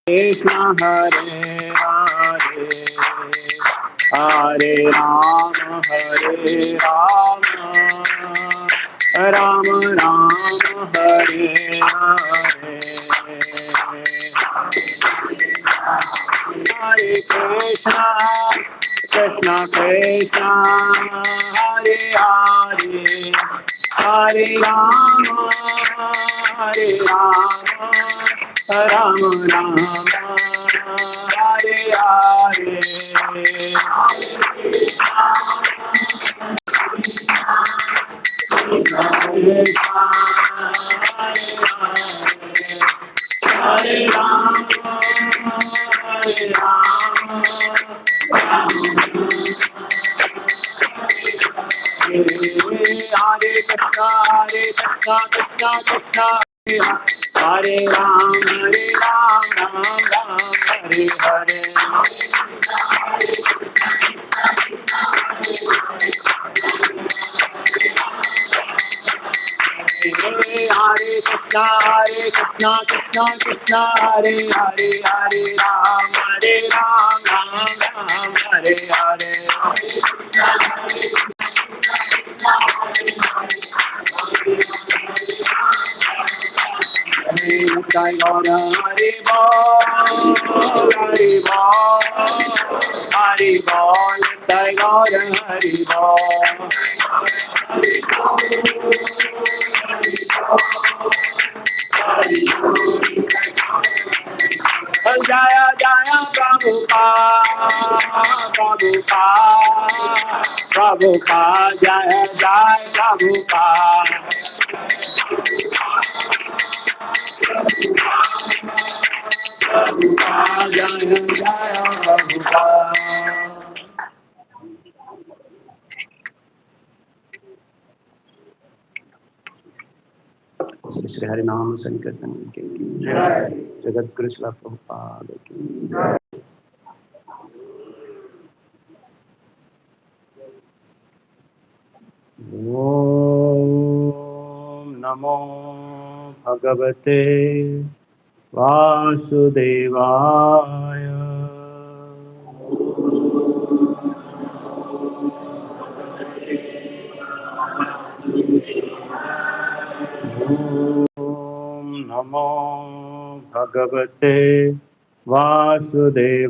Krishna Hare Hare Rama Hare Rama Rama Rama Hare Hare Hare Krishna Krishna Krishna Hare Hare Hare Rama Rama Rama Hare Hare Hare Rama Hare Krishna Krishna Krishna Hare Ram Ram Ram Hare Hare Hare Krishna Krishna Krishna Hare Hare Hare Ram Ram Hare Hare Jai Gaura Hari Bol Hari Bol Hari Bol Jai Gaura Hari Bol Jaya Jaya Prabhupada Jaya Jaya Prabhupada Jaya Jaya Prabhupada Shri Shri Hari Nam Sankirtan ki Jai Jagat Guru Srila Prabhupada ki Jai Om Namo Bhagavate Vasudevaya Om Namo Bhagavate Vasudevaya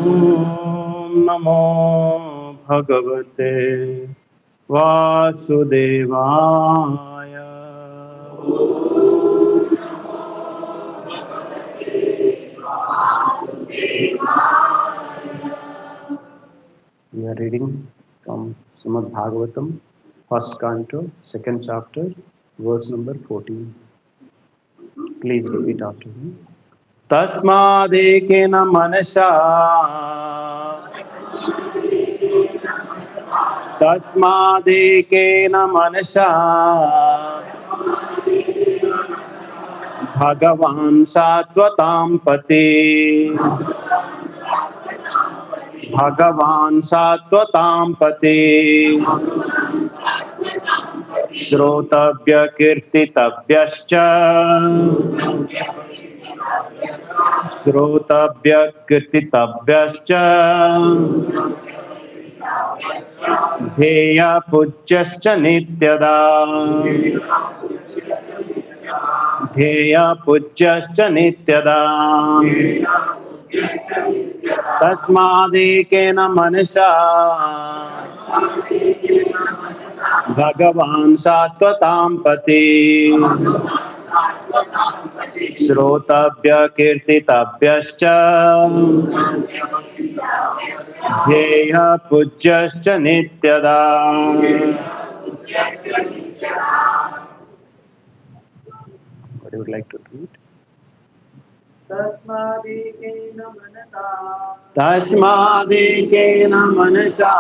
Om Namo Bhagavate Vasudevaya We are reading from Srimad Bhagavatam, first canto, second chapter, verse number 14. Please repeat after me. Tasmadekena manasa Tasmadekena manasa Bhagavan Sattvatam Pati Bhagavan Sattvatam Pati Shrotabhya Kirtitabhyascha Shrotabhya Kirtitabhyascha Dheya Pujyascha Nityada Dheya Pujyascha Nityada Tasmadekena manasa Bhagavan Sattvatam Pati Shrotabhya Kirtitabhyascha Dheya Pujyascha Nityada. What you would like to read? Tasmadekena manasa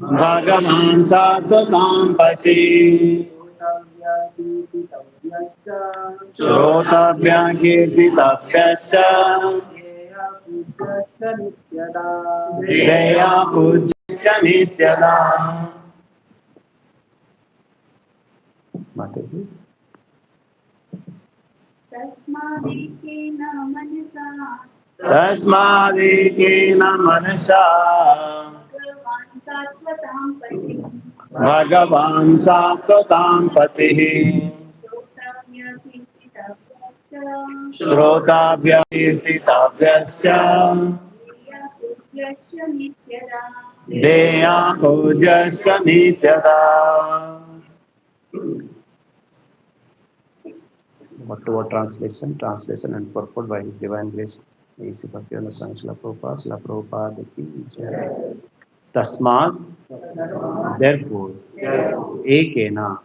Bhagavan Sattvatam Pati श्रोतव्या कीर्तितव्यश्च ध्येया पूज्यश्च नित्यदा। माताजी तस्मादेकेन मनसा भगवान् सात्वतां पतिः श्रोताभ्य कीर्तितव्यश्च ध्येया पूज्यश्च नित्यदा। Word translation, translation and purport by His Divine Grace, A.C. Bhaktivinoda Swami Srila Prabhupada ki jai. Tasmat, therefore, ekena,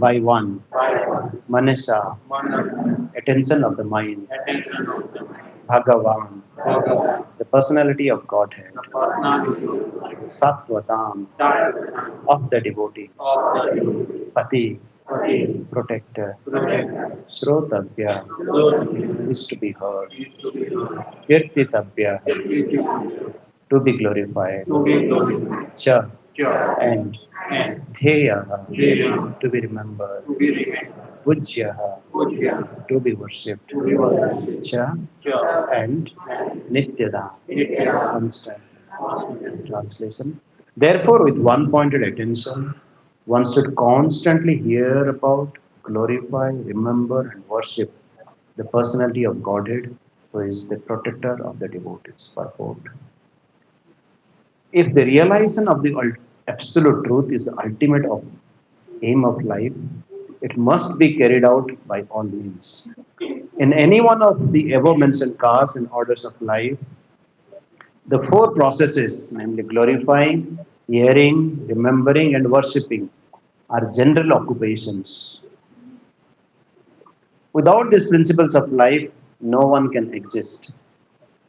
by one, manasa, attention of the mind, Bhagavan, the personality of Godhead, Sattvatam, of the devotee, Pati, protector, Shrotavya, is to be heard, Kirtitavya, to be glorified, Cha, and Dheya, to be remembered, Pujya, to be worshipped, Cha, and Nityada, constant. Translation. Therefore, with one pointed attention, one should constantly hear about, glorify, remember, and worship the personality of Godhead, who is the protector of the devotees. Purport. If the realization of the absolute truth is the ultimate aim of life, it must be carried out by all means. In any one of the above mentioned casts and orders of life, the four processes, namely glorifying, hearing, remembering, and worshipping, are general occupations. Without these principles of life, no one can exist.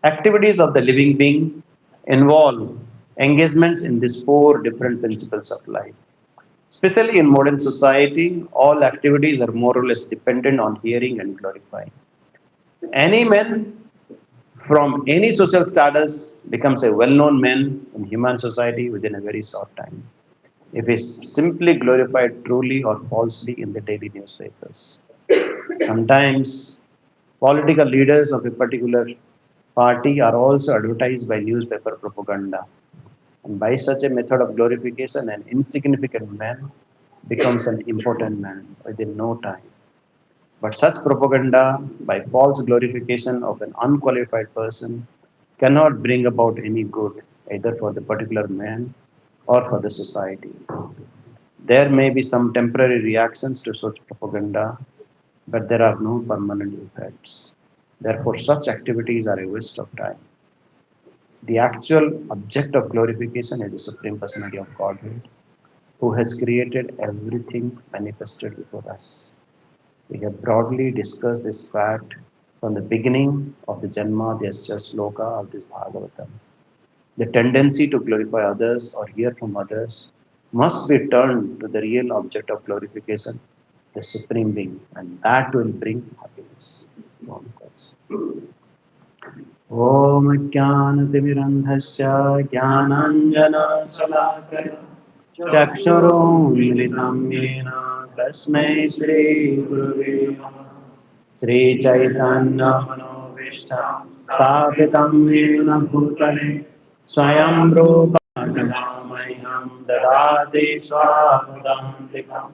Activities of the living being involve engagements in these four different principles of life. Especially in modern society, all activities are more or less dependent on hearing and glorifying. Any man from any social status becomes a well-known man in human society within a very short time, if he is simply glorified truly or falsely in the daily newspapers. Sometimes political leaders of a particular party are also advertised by newspaper propaganda. And by such a method of glorification, an insignificant man becomes an important man within no time. But such propaganda, by false glorification of an unqualified person, cannot bring about any good, either for the particular man or for the society. There may be some temporary reactions to such propaganda, but there are no permanent effects. Therefore, such activities are a waste of time. The actual object of glorification is the Supreme Personality of Godhead, who has created everything manifested before us. We have broadly discussed this fact from the beginning of the Janma Dyasya Sloka of this Bhagavatam. The tendency to glorify others or hear from others must be turned to the real object of glorification, the Supreme Being, and that will bring happiness. Om Jnanatimirandhasya Jnananjana-salakaya Chakshuro militam yena Tasmai Shri Gurave Namah. Shri Chaitanya Manovishtam Sthapitam yena Bhutale Swayam Rupa Kadamayam Dadati Swadantikam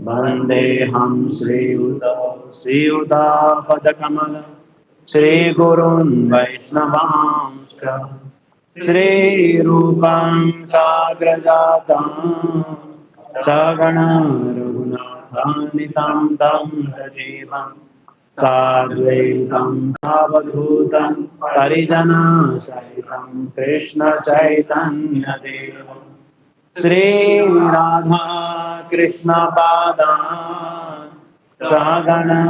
Vandeham Shri Uda Padakamala Shri Gurun Vaishnavamscha Shri Rupam Sagrajatam Sagana Raghunatanitam Tam Sajivam Sadvaitam Savadhutam Parijana Sahitam Krishna Chaitanya Devam Shri Radha Krishna Padan Sagana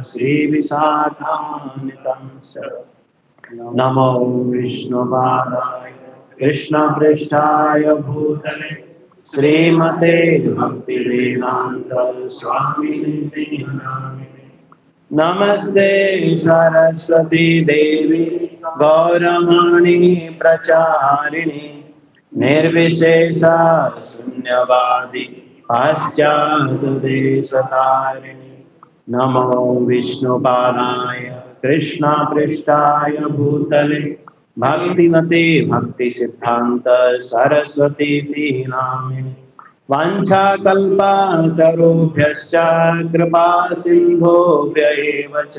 Shri Visakanitam Namo Vishnu Padaya Krishna Prishtaya Bhutale Srimate Bhaktivedanta Swami Namaste Saraswati Devi Gauramani Pracharini Nirvishesha Sunyavadi Paschadadesatarini Namo Vishnu Padaya Krishna Prishtaya Bhutale Bhaktivate Bhakti Siddhanta Saraswati Namini वाञ्छाकल्पतरुभ्यश्च कृपा सिन्धुभ्य एव च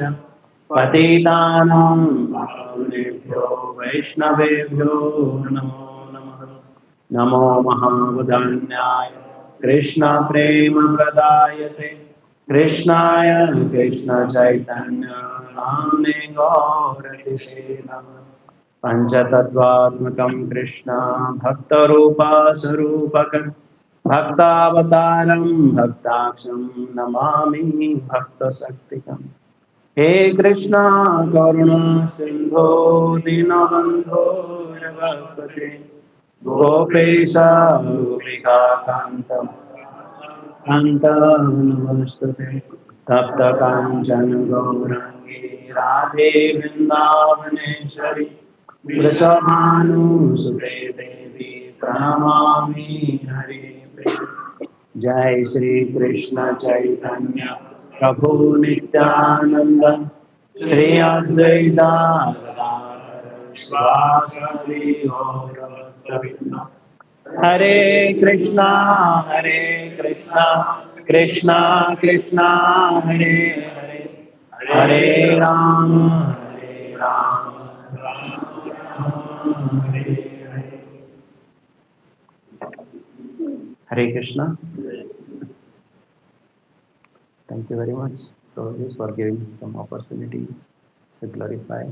पतितानां पावनेभ्यो वैष्णवेभ्यो नमो नमः नमो महावदान्याय कृष्णप्रेमप्रदायते कृष्णाय कृष्णचैतन्य नाम्ने गौरतिसे नमः पञ्चतत्त्वात्मकं कृष्ण भक्तरूपस्वरूपकं भक्तावतारं भक्ताक्षं नमामि भक्तशक्तिकम् हे कृष्णा करुणा सिन्धो दीनबन्धो जगत्पते गोपेश गोपिका कान्त नमस्तुते तप्त काञ्चन गौराङ्गी राधे वृन्दावनेश्वरि वृषभानुसुते देवी प्रणमामि हरे जय श्री कृष्ण चैतन्य प्रभु नित्यानंद श्री अद्वैता श्रीवासदि गौरभक्तवृंद हरे Krishna Krishna Krishna Hare Hare Hare Ram Hare Hare Hare Krishna. Thank you very much, Prabhu, for giving some opportunity to clarify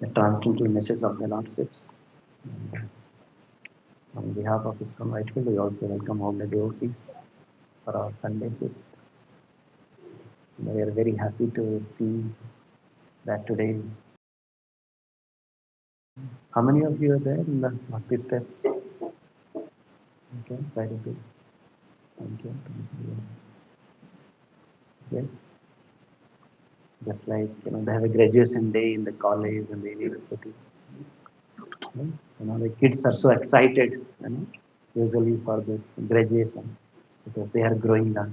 the transcendental message of the Lordships. On behalf of ISKCON Whitefield, we also welcome all the devotees for our Sunday feast. We are very happy to see that today. How many of you are there in the Bhakti steps? Okay, very good. Thank you. Yes. Just like they have a graduation day in the college and the university. Yes. The kids are so excited, usually for this graduation because they are growing up.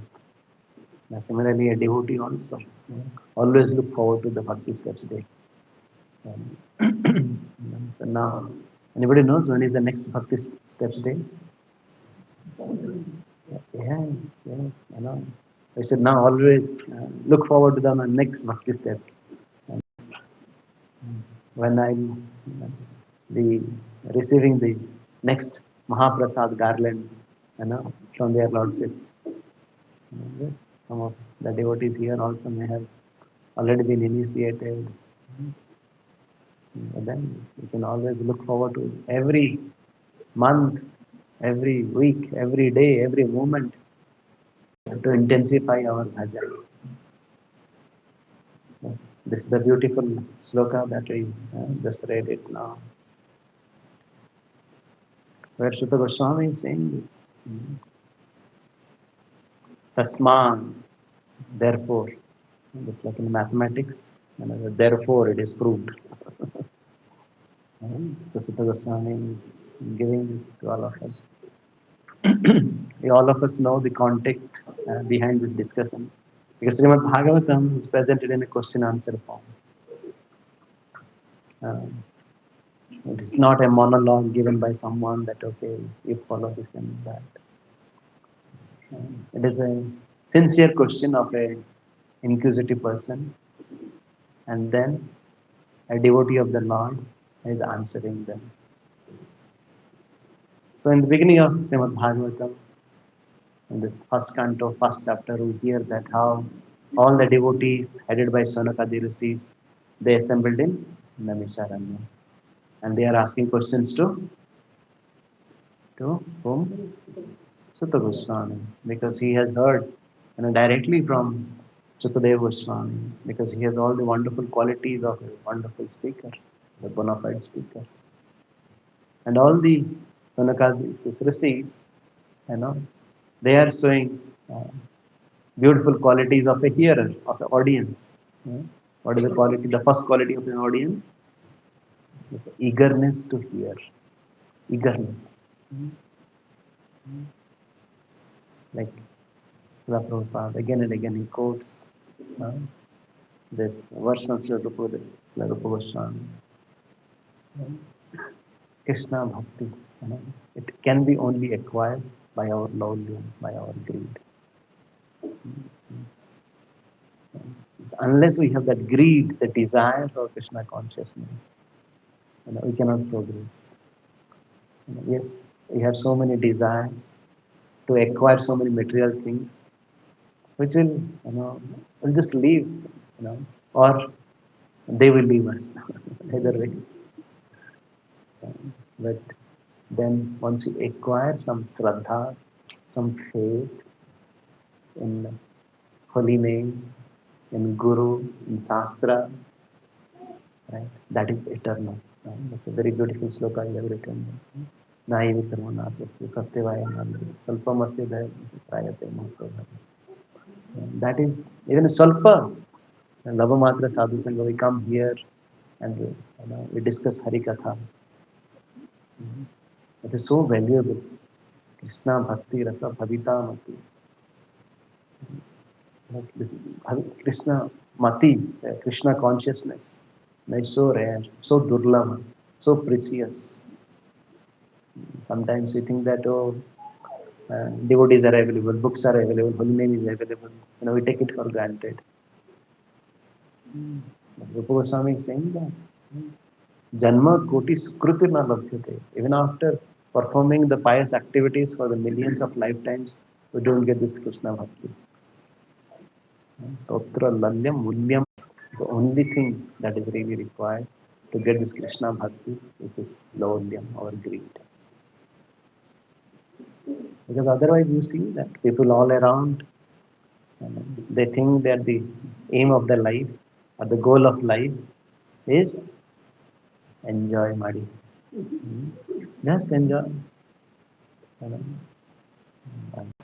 Now, similarly, a devotee also always look forward to the Bhakti steps day. So now, anybody knows when is the next Bhakti steps day? Yeah, I said now always look forward to the next Bhakti steps. And when I'm the receiving the next Mahaprasad garland, from their lordships. Some of the devotees here also may have already been initiated. But then we can always look forward to every month, every week, every day, every moment to intensify our bhajan. Yes, this is the beautiful sloka that we just read it now. Where Sutta Goswami is saying this. Tasman, therefore. Just like in mathematics, therefore it is proved. So Sutta Goswami is giving this to all of us. All of us know the context behind this discussion. Because Srimad Bhagavatam is presented in a question-answer form. It's not a monologue given by someone that, okay, you follow this and that. It is a sincere question of a inquisitive person, and then a devotee of the Lord is answering them. So in the beginning of Srimad Bhagavatam, in this first canto, first chapter, we hear that how all the devotees headed by Sonakadi Rishis, they assembled in Namisharanya. And they are asking questions to whom? Sutta Goswami, because he has heard directly from Sukadeva Goswami, because he has all the wonderful qualities of a wonderful speaker, a bona fide speaker. And all the Sanakadi's rishis, you know, they are showing beautiful qualities of a hearer, of the audience. What is the quality? The first quality of an audience is eagerness to hear. Eagerness. Like Srila Prabhupada, again and again he quotes uh, this verse of Srila Rupa Goswami. Krishna Bhakti. It can be only acquired by our lowliness, by our greed. Unless we have that greed, the desire for Krishna consciousness, we cannot progress. Yes, we have so many desires to acquire so many material things, which will just leave, or they will leave us. Either way. But then once you acquire some Shraddha, some faith in holy name, in Guru, in Shastra, right? That is eternal. Right? That's a very beautiful sloka I have written. Nai vikrama nasasti pratyavaya nandi salpamasya dayasya prayate mahapradha. That is even a Salpa. Lavamatra Sadhu Sangha, we come here and we discuss Hari Katha. It is so valuable. Krishna Bhakti Rasa Bhavita Mati. This Krishna Mati, Krishna consciousness, is so rare, so durlava, so precious. Sometimes we think that, devotees are available, books are available, holy name is available. We take it for granted. Rupa Goswami is saying that Janma Koti Sukruti na labhyate. Even after performing the pious activities for the millions of lifetimes, we don't get this Krishna Bhakti. Totra Lalyam Mulyam is the only thing that is really required to get this Krishna Bhakti, which is Laulyam or greed. Because otherwise you see that people all around, they think that the aim of the life or the goal of life is enjoy Madi. Just enjoy.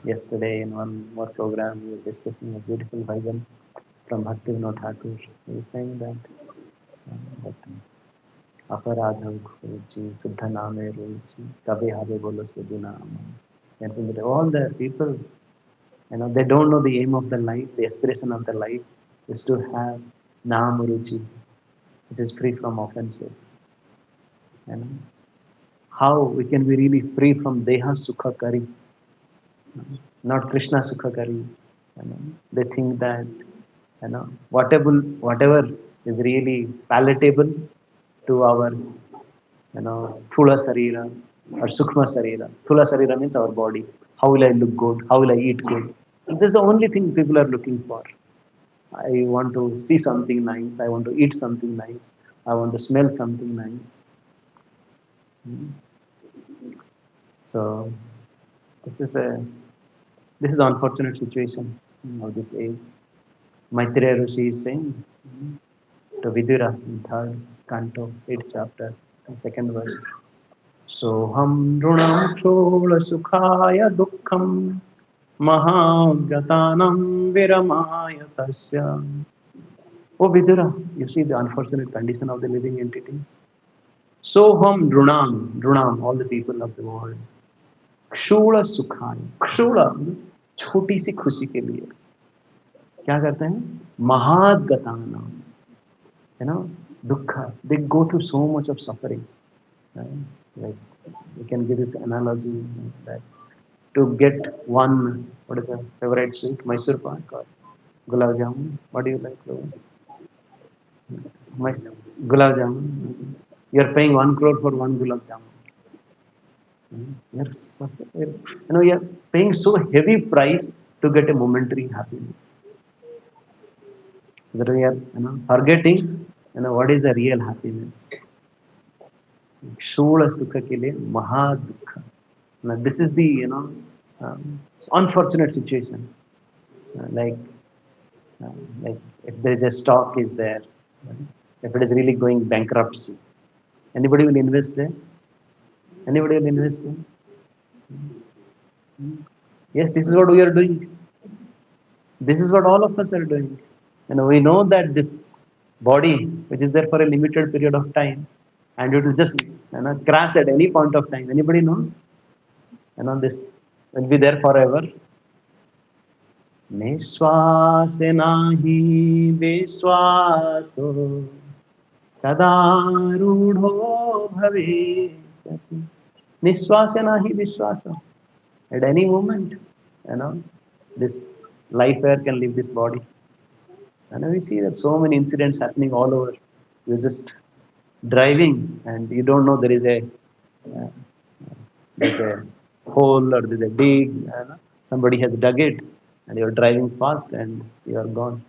Yesterday in one more program we were discussing a beautiful bhajan from Bhakti Vinod Thakur. He was saying that Aparadha Khuji, Suddha Name Ruchi, Kabe Habe Bolo Sudhina. And all the people, they don't know the aim of the life, the aspiration of the life is to have Nam Ruchi, which is free from offenses. How we can be really free from Deha Sukha Kari, not Krishna Sukha Kari. They think that whatever is really palatable to our Sthula Sarira or Sukma Sarira. Sthula Sarira means our body. How will I look good? How will I eat good? And this is the only thing people are looking for. I want to see something nice. I want to eat something nice. I want to smell something nice. So this is the unfortunate situation of this age. Maitreya Rishi is saying to Vidura in 3rd canto, 8th chapter, 2nd verse. Soham runam chola sukhaya dukkham mahagatanam viramaya tasya. Oh Vidura, you see the unfortunate condition of the living entities. Soham runam, all the people of the world. Kshula sukhaya, kshula, छोटी सी खुशी के लिए क्या करते हैं? महागतानाम, dukkha. They go through so much of suffering. Right? Like we can give this analogy that to get one, what is a favorite sweet, Mysore pak or gulab jamun. What do you like? Gulab jamun. You are paying 1 crore for one gulab jamun. You are paying so heavy price to get a momentary happiness. That we are forgetting what is the real happiness. Shula sukha ke liye maha dukha. Now this is the unfortunate situation. Like if there is a stock is there, if it is really going bankruptcy, anybody will invest there? Anybody will invest in? Yes, this is what we are doing. This is what all of us are doing. We know that this body, which is there for a limited period of time, and it will just crash at any point of time. Anybody knows? This will be there forever. निश्वास नाही विश्वासो तदारूढ़ो भविष्यति. निश्वास नाही विश्वास. At any moment, this life air can leave this body. And we see that so many incidents happening all over. You're just driving and you don't know uh, there's a hole or there's a dig. Somebody has dug it, and you're driving fast and you are gone.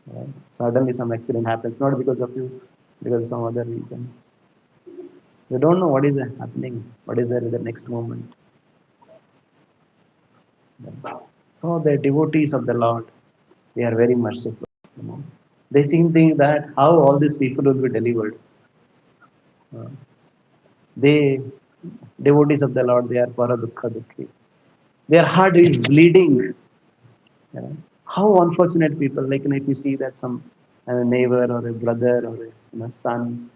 Right? Suddenly some accident happens, not because of you, because of some other reason. You don't know what is happening, what is there in the next moment. So the devotees of the Lord, they are very merciful. They seem to think that how all these people will be delivered. They devotees of the Lord, they are para dukkha dukhi. Their heart is bleeding. How unfortunate people! Like if you see that some neighbor or a brother or a son,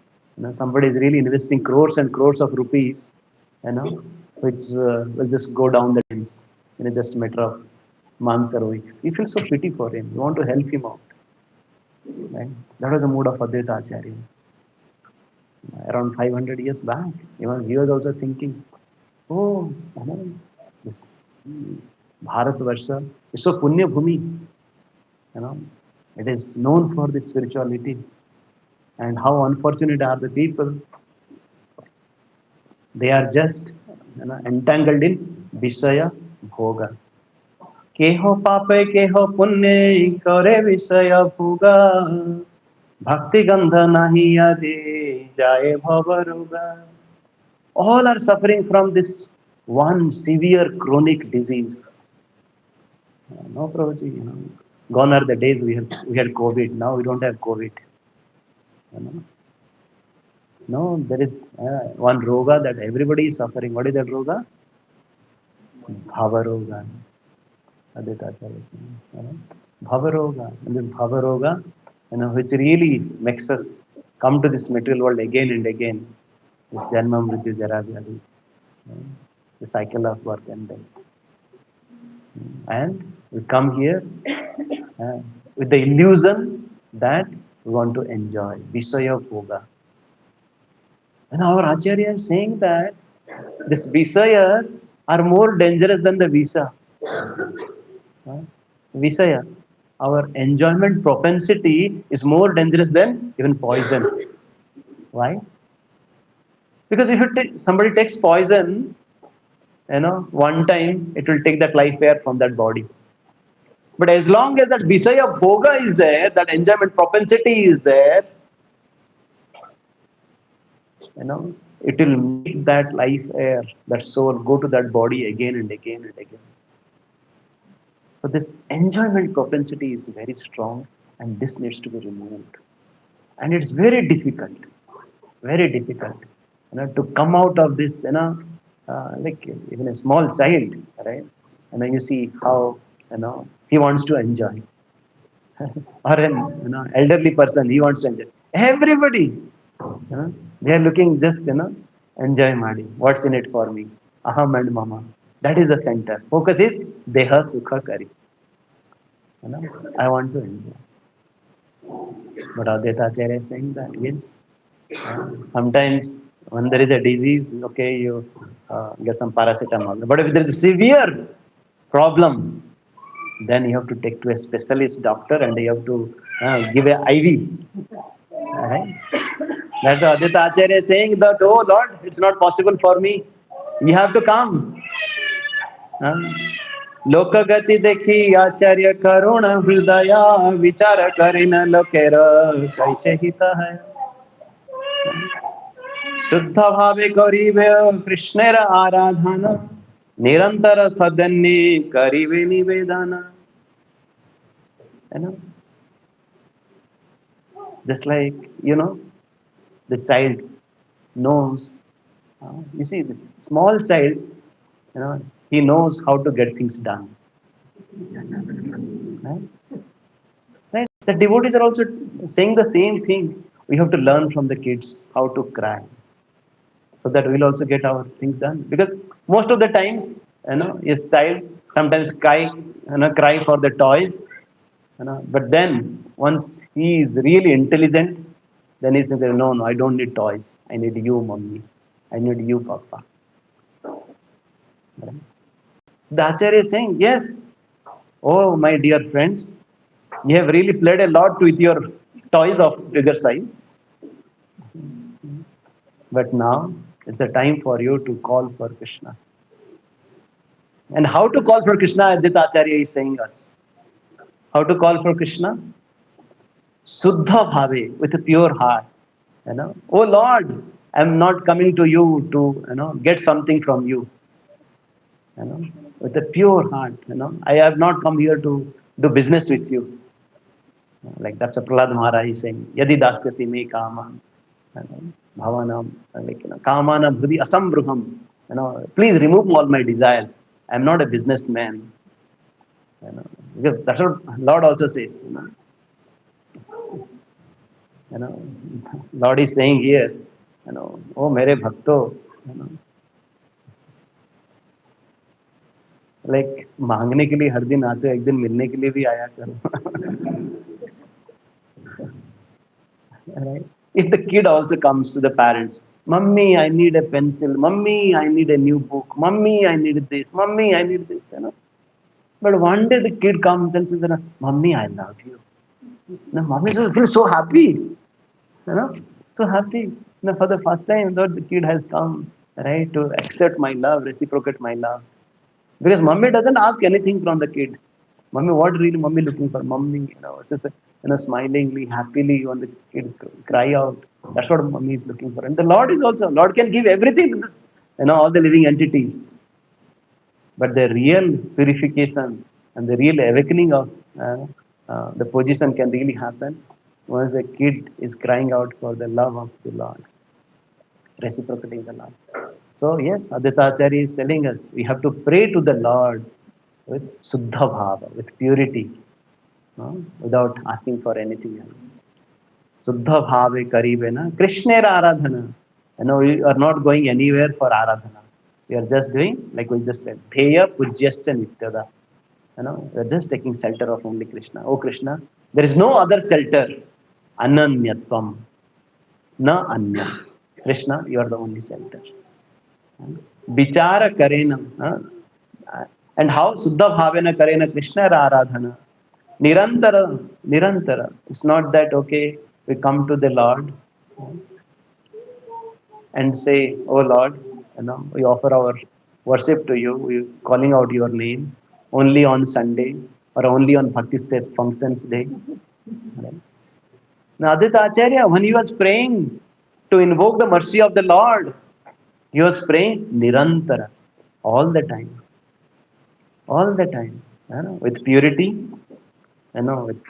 somebody is really investing crores and crores of rupees, which will just go down the drains in just a matter of months or weeks. You feel so pity for him. You want to help him out. Right? That was the mood of Advaita Acharya. Around 500 years back, even he was also thinking, oh, this Bharat Varsha is so punya bhumi. It is known for this spirituality. And how unfortunate are the people? They are just entangled in Vishaya Bhoga. Keho pape keho punne kare Vishaya Bhoga. Bhakti gandha nahi adi jaye bhavaroga. All are suffering from this one severe chronic disease. No, Prabhuji, gone are the days we had COVID. Now we don't have COVID. No, there is one roga that everybody is suffering. What is that roga? Bhavaroga. Bhavaroga. And this Bhavaroga, which really makes us come to this material world again and again. This Janma Mrityu Jara Vyadhi. The cycle of birth and death. And we come here with the illusion that we want to enjoy Visaya Bhoga. And our Acharya is saying that these Visayas are more dangerous than the Visa. Visaya, our enjoyment propensity is more dangerous than even poison. Why? Because if somebody takes poison, one time it will take that life air from that body. But as long as that Visaya Bhoga is there, that enjoyment propensity is there, it will make that life air, that soul, go to that body again and again and again. So this enjoyment propensity is very strong, and this needs to be removed. And it's very difficult to come out of this, like even a small child, right? And then you see how, he wants to enjoy. Or an elderly person, he wants to enjoy. Everybody, they are looking just, enjoy madi. What's in it for me? Aham and mama. That is the center. Focus is deha sukha kari. I want to enjoy. But Advaita Acharya is saying that yes, sometimes when there is a disease, okay, you get some paracetamol. But if there is a severe problem, then you have to take to a specialist doctor and you have to give a IV. Right? That's what Advaita Acharya is saying that, oh Lord, it's not possible for me. You have to come. लोकगति देखी आचार्य करुण हृदया विचार करिन लोकेर सैचे हित है शुद्ध भावे करिवे कृष्णेर आराधना निरंतर सदन्य करिवे निवेदना. Just like the child knows You see, the small child, he knows how to get things done. Right? Right? The devotees are also saying the same thing. We have to learn from the kids how to cry, so that we'll also get our things done. Because most of the times, his child sometimes cry for the toys, but then once he is really intelligent, then he's thinking, no, no, I don't need toys. I need you, mommy. I need you, papa. Right? So the Acharya is saying, yes, oh, my dear friends, you have really played a lot with your toys of bigger size. But now it's the time for you to call for Krishna. And how to call for Krishna, Advaita Acharya is saying us. How to call for Krishna? Suddha bhave, with a pure heart. Oh Lord, I'm not coming to you to get something from you. With a pure heart. I have not come here to do business with you. Like that's what Prahlad Maharaj is saying. Yadi dasyasi me kama. Bhavanam, kamana bhudi asambruham. Please remove all my desires. I'm not a businessman. Because that's what Lord also says. Lord is saying here, oh mere bhakto, like मांगने के लिए हर दिन आते हो, एक दिन मिलने के लिए भी आया करो. Right? If the kid also comes to the parents, Mummy, I need a pencil. Mummy, I need a new book. Mummy, I need this. Mummy, I need this. But one day the kid comes and says, Mummy, I love you. Mommy feels so happy. So happy. For the first time, the kid has come, right, to accept my love, reciprocate my love. Because mommy doesn't ask anything from the kid. Mommy, what really mommy looking for? Mommy, just, smilingly, happily when the kid cry out. That's what mommy is looking for. And the Lord is also, Lord can give everything to this, all the living entities. But the real purification and the real awakening of the position can really happen once the kid is crying out for the love of the Lord, reciprocating the love. So yes, Advaita Acharya is telling us we have to pray to the Lord with Suddha Bhava, with purity, without asking for anything else. Suddha Bhave Karibe na Krishner Aradhana. We are not going anywhere for Aradhana. We are just doing, like we just said, Dheya Pujyascha Nityada. We are just taking shelter of only Krishna. Oh Krishna, there is no other shelter. Ananyatvam. Na anya. Krishna, you are the only shelter. Vichara karena. And how Suddha Bhavena karena Krishna Aradhana. Nirantara. It's not that, okay, we come to the Lord and say, oh Lord, we offer our worship to you, we calling out your name only on Sunday or only on Bhakti Step functions day. Right? Now Advaita Acharya, when he was praying to invoke the mercy of the Lord, he was praying Nirantara, all the time. All the time. With purity, with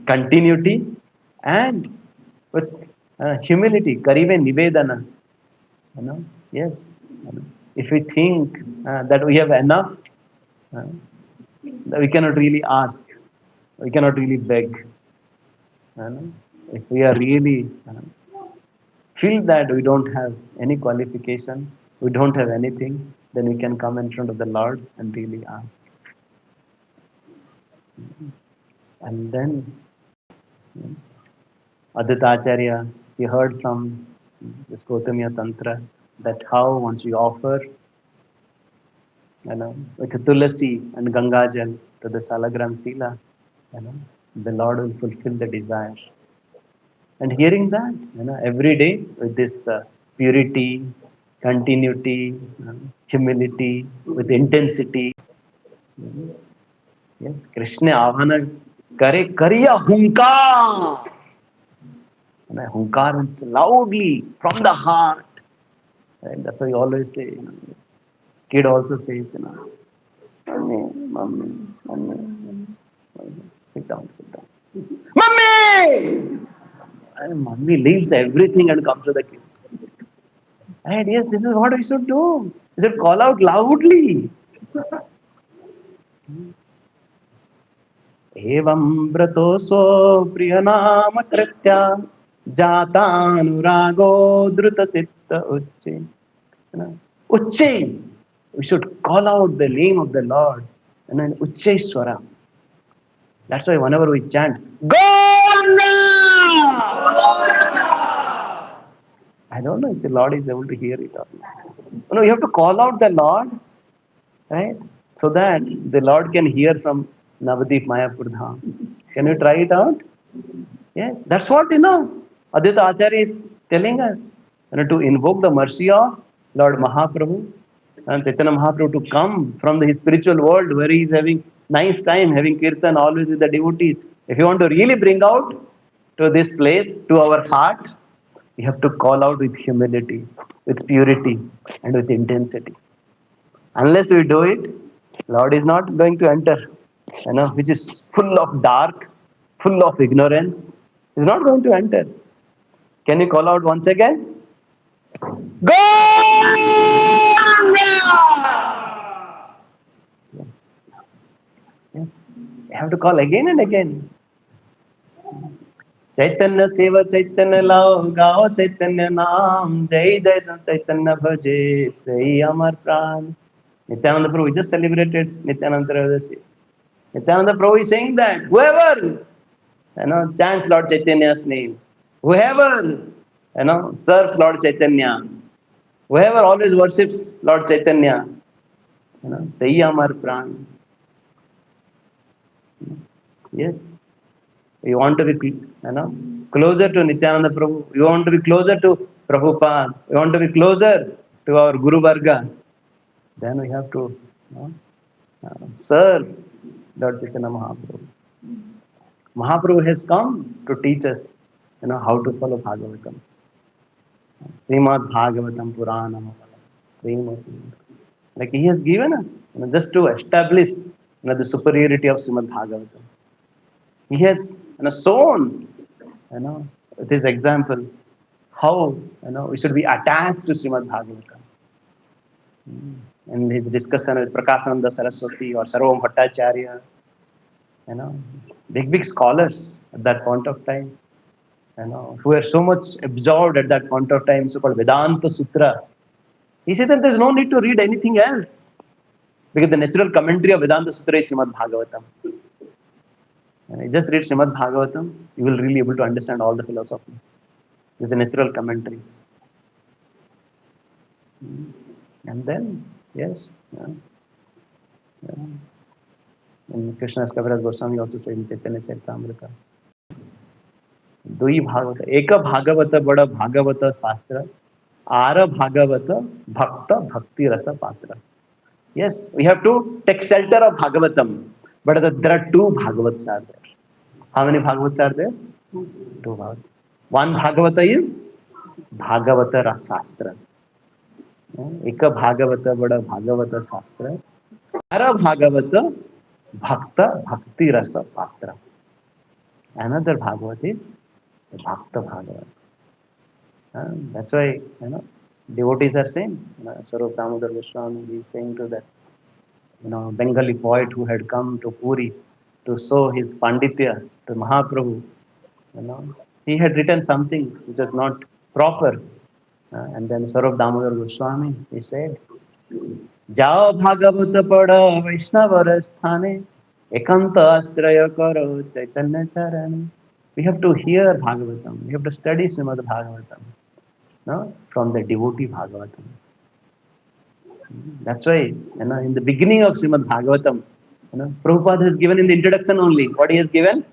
continuity and with humility, Karive Nivedana. Yes. If we think that we have enough, we cannot really ask, we cannot really beg. If we are really feel that we don't have any qualification, we don't have anything, then we can come in front of the Lord and really ask. And then Advaita Acharya, he heard from this Gautamiya Tantra that how once we offer with Tulasi and Gangajal to the Salagram Sila, the Lord will fulfill the desire. And hearing that, every day with this purity, continuity, humility, with intensity, yes, Krishna Avana Kare Kariya Hunkar. Hunkar means loudly from the heart. And that's why we always say, kid also says, Mommy, mommy, mommy, mommy. Sit down, sit down. Mommy! And mommy leaves everything and comes to the kid. Right? Yes, this is what we should do. We should call out loudly. एवं व्रतोऽसो प्रियनाम कृत्या जातानुरागो धृतचित्त उच्चे. Uच्चे. We should call out the name of the Lord. And then Uच्चे Swara. That's why whenever we chant, Govinda! I don't know if the Lord is able to hear it or not. No, you have to call out the Lord, right? So that the Lord can hear from Navadip Mayapur Dham. Can you try it out? Yes, that's what Advaita Acharya is telling us. To invoke the mercy of Lord Mahaprabhu and Chaitanya Mahaprabhu to come from his spiritual world where he is having nice time, having kirtan always with the devotees. If you want to really bring out to this place, to our heart, you have to call out with humility, with purity, and with intensity. Unless we do it, Lord is not going to enter, which is full of dark, full of ignorance. Is not going to enter. Can you call out once again? Go! Yes, you have to call again and again. Chaitanya Seva Chaitanya Lao Gao Chaitanya Naam Jai Jai Chaitanya Bhaje Sai Amar Pran. Nityananda Prabhu, we just celebrated Nityananda Tirayodasi. Nityananda Prabhu is saying that whoever chants Lord Chaitanya's name, whoever serves Lord Chaitanya, whoever always worships Lord Chaitanya, Sai Amar Pran. Yes. You want to be closer to Nityananda Prabhu. You want to be closer to Prabhupada. You want to be closer to our Guru Varga. Then we have to serve Lord Chaitanya Mahaprabhu. Mahaprabhu has come to teach us how to follow Bhagavatam. Srimad Bhagavatam Puranam. Like he has given us just to establish the superiority of Srimad Bhagavatam. He has shown with his example how we should be attached to Srimad Bhagavatam. In his discussion with Prakasananda Saraswati or Sarvam Bhattacharya, big scholars at that point of time, who were so much absorbed at that point of time, so-called Vedanta Sutra. He said that there's no need to read anything else because the natural commentary of Vedanta Sutra is Srimad Bhagavatam. Just read Srimad Bhagavatam, you will really be able to understand all the philosophy. It's a natural commentary. And then, yes, and Krishna's Kaviraj Goswami also said in Chaitanya Charitamrita, Dui Bhagavata, Eka Bhagavata Bada Bhagavata Sastra, Ara Bhagavata Bhakta Bhakti Rasa Patra. Yes, we have to take shelter of Bhagavatam, but there are two Bhagavats are there. How many Bhagavats are there? Two Bhagavats. One Bhagavata is Bhagavata Rasastra. Eka Bhagavata Bada Bhagavata Sastra. Ara Bhagavata Bhakta Bhakti Rasa Patra. Another Bhagavat is the Bhakta Bhagavat. That's why devotees are saying, Swarup Damodar Goswami is saying to that Bengali poet who had come to Puri to show his Panditya to Mahaprabhu. He had written something which was not proper. And then Swarup Damodar Goswami, he said, Jao Bhagavata Pada Vaishnavara Sthane Ekanta Asraya Karo Chaitanya Charane. We have to hear Bhagavatam. We have to study Srimad Bhagavatam from the devotee Bhagavatam. That's why in the beginning of Srimad Bhagavatam, Prabhupada has given in the introduction only. What he has given?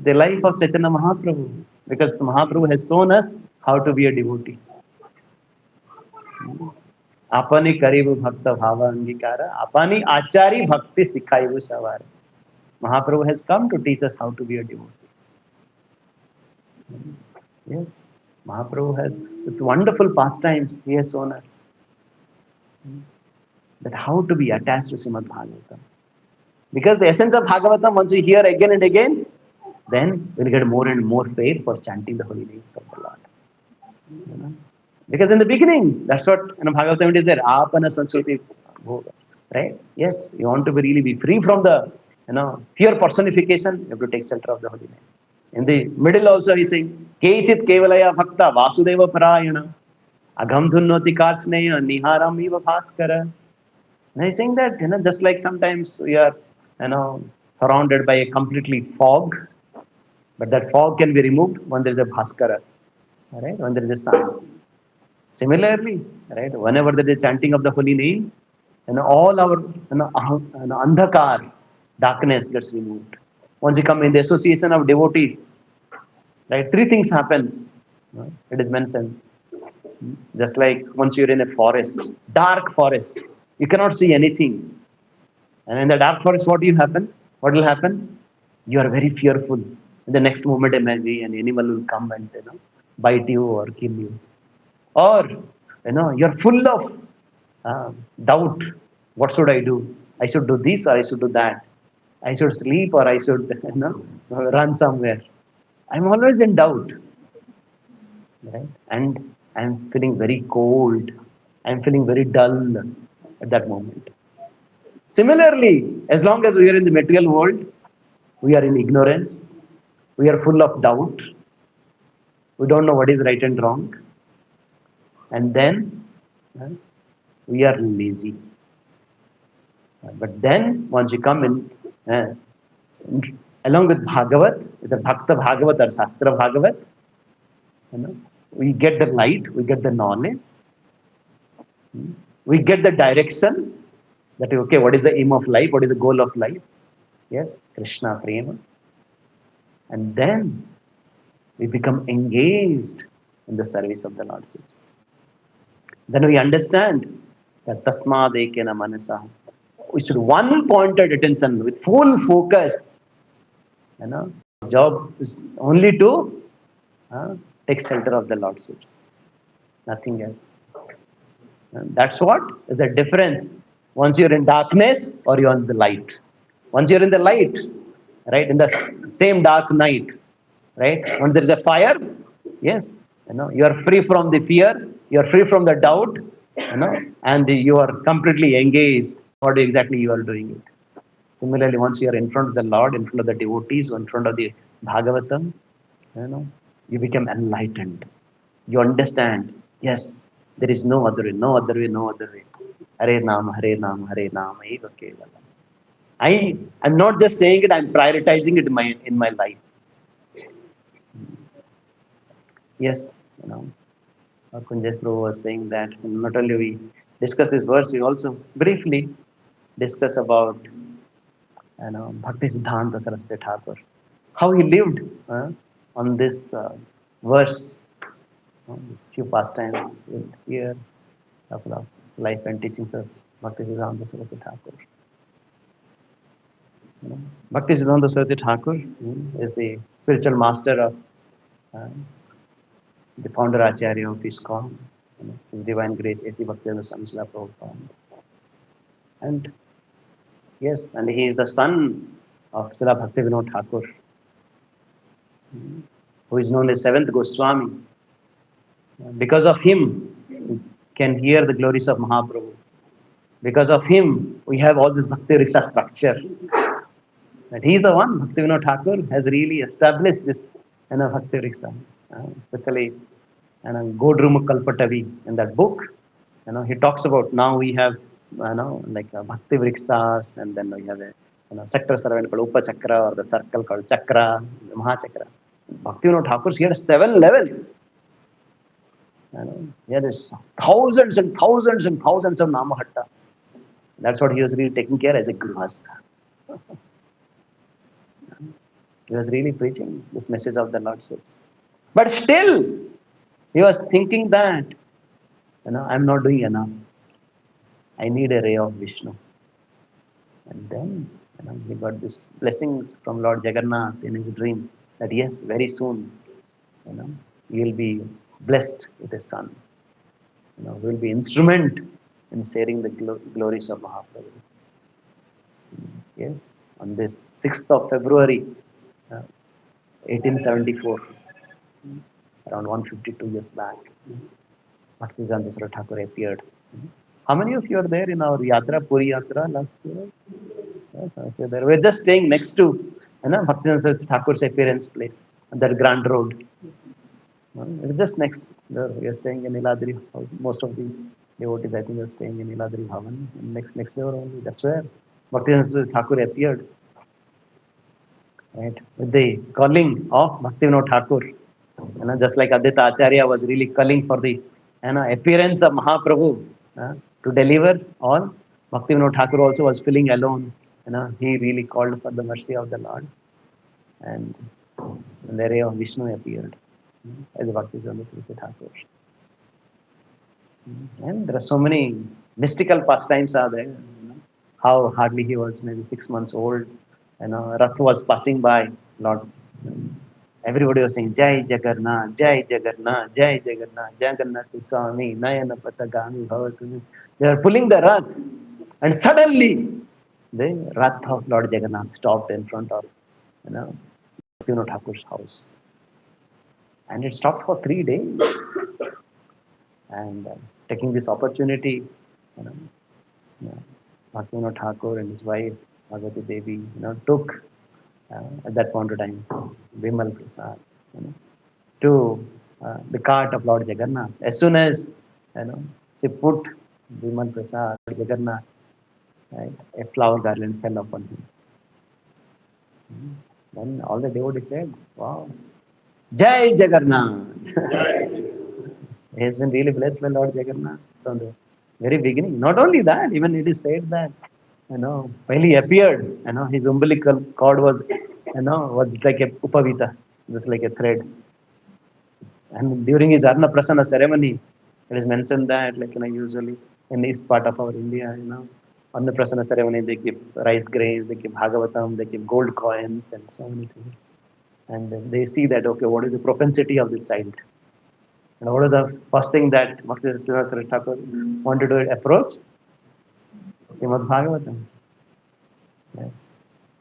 The life of Chaitanya Mahaprabhu. Because Mahaprabhu has shown us how to be a devotee. Apani karibu bhakta bhava angikara, apani achari bhakti sikhaivu savara. Mahaprabhu has come to teach us how to be a devotee. Yes, Mahaprabhu has, with wonderful pastimes, he has shown us that how to be attached to Srimad Bhagavatam. Because the essence of Bhagavatam, once we hear again and again, then we'll get more and more faith for chanting the holy names of the Lord. Because in the beginning, that's what Bhagavatam is there. Apana Sanskruti Bhoga. Right? Yes, you want to really be free from the fear personification, you have to take shelter of the holy name. In the middle also he's saying, Kechit Kevalaya Bhakta Vasudeva Parayana Agham Dhunnoti Karsneya Niharam Eva Bhaskara. And he's saying that, just like sometimes we are, surrounded by a completely fog, but that fog can be removed when there is a Bhaskara, right? When there is a sun. Similarly, right, whenever there is a chanting of the holy name, all our andhakar, darkness gets removed. Once you come in the association of devotees, right, three things happens. It is mentioned. Just like once you're in a forest, dark forest, you cannot see anything. And in the dark forest, what will happen? What will happen? You are very fearful. In the next moment, maybe an animal will come and bite you or kill you. Or you're full of doubt. What should I do? I should do this or I should do that. I should sleep or I should run somewhere. I'm always in doubt, right? And I'm feeling very cold. I'm feeling very dull at that moment. Similarly, as long as we are in the material world, we are in ignorance, we are full of doubt, we don't know what is right and wrong, and then uh, we are lazy. But then, once you come in, along with Bhagavat, with the Bhakta Bhagavat or Shastra Bhagavat, we get the light, we get the knowledge, we get the direction that, okay, what is the aim of life, what is the goal of life? Yes, Krishna Prema. And then we become engaged in the service of the Lord Shiva. Then we understand that Tasmad Ekena Manasa. We should one pointed attention with full focus. Job is only to take shelter of the Lord Shiva. Nothing else. And that's what is the difference. Once you're in darkness or you're in the light. Once you're in the light, right, in the same dark night, right, when there is a fire, yes, you are free from the fear, you are free from the doubt, and you are completely engaged what exactly you are doing it. Similarly, once you are in front of the Lord, in front of the devotees, in front of the Bhagavatam, you become enlightened. You understand, yes, there is no other way, no other way, no other way. Hare Nama, Hare Nama, Hare Nama, Eva Kevala. I'm not just saying it, I'm prioritizing it in my life. Yes, Kunjay Prabhu was saying that not only we discuss this verse, we also briefly discuss about Bhakti Siddhanta Saraswati Thakur, how he lived on this verse, these few pastimes here, couple of life and teachings of Bhakti Siddhanta Saraswati Thakur. Bhakti Siddhanta Saraswati Thakur is the spiritual master of the founder Acharya of ISKCON, His Divine Grace A.C. Bhaktivedanta Swami Srila Prabhupada. And yes, and he is the son of Srila Bhaktivinoda Thakur, who is known as seventh Goswami. Because of him, we can hear the glories of Mahaprabhu. Because of him, we have all this Bhakti Riksha structure. That he is the one, Bhaktivinoda Thakur, has really established this Bhakti Riksha, especially Godruma Kalpatavi in that book. He talks about now we have like Bhakti Vriksas, and then we have a sector surrounded called Upachakra, or the circle called Chakra, Mahachakra. Bhaktivinoda Thakur, he had 7 levels. He had thousands and thousands and thousands of Namahattas. That's what he was really taking care as a Grihastha. He was really preaching this message of the Lord Shiva. But still, he was thinking that, I'm not doing enough. I need a ray of Vishnu. And then, he got this blessings from Lord Jagannath in his dream that yes, very soon, you will be blessed with a son. We will be instrument in sharing the glories of Mahaprabhu. Yes, on this 6th of February, 1874, around 152 years back. Bhaktivedanta Saraswati Thakur appeared. How many of you are there in our Yatra, Puri Yatra last year? Yes, okay, there. We're just staying next to Bhaktivedanta Saraswati Thakur's appearance place, on that Grand Road. It's just next. We are staying in Niladri. Most of the devotees, I think, are staying in Niladri Bhavan. Next door only. That's where Bhaktivedanta Saraswati Thakur appeared. Right, with the calling of Bhaktivinoda Thakur. Just like Advaita Acharya was really calling for the appearance of Mahaprabhu to deliver all, Bhaktivinoda Thakur also was feeling alone. He really called for the mercy of the Lord, and the ray of Vishnu appeared as Bhaktivinoda Saraswati Thakur. And there are so many mystical pastimes are there. How hardly he was maybe 6 months old. Rath was passing by. Lord, everybody was saying Jai Jagannath, Jai Jagannath, Jai Jagannath, Jagannath Swami, Nayana Patagami Bhavatu. They were pulling the Rath, and suddenly the Rath of Lord Jagannath stopped in front of Bhaktivinoda Thakur's house. And it stopped for 3 days. And taking this opportunity, Bhaktivinoda Thakur and his wife, Bhagavati Devi, took at that point of time, Vimal Prasad, to the cart of Lord Jagannath. As soon as she put Vimal Prasad, Lord Jagannath, right, a flower garland fell upon him. Then all the devotees said, "Wow, Jai Jagannath!" He has been really blessed by Lord Jagannath from the very beginning. Not only that, even it is said that while he appeared, his umbilical cord was like a upavita, just like a thread. And during his Arna Prasana ceremony, it is mentioned that, usually in east part of our India, Arna Prasana ceremony, they give rice grains, they give Bhagavatam, they give gold coins, and so many things. And they see that, okay, what is the propensity of the child? And what is the first thing that Bhaktivedanta Saraswati Thakur wanted to approach? Srimad Bhagavatam. Yes,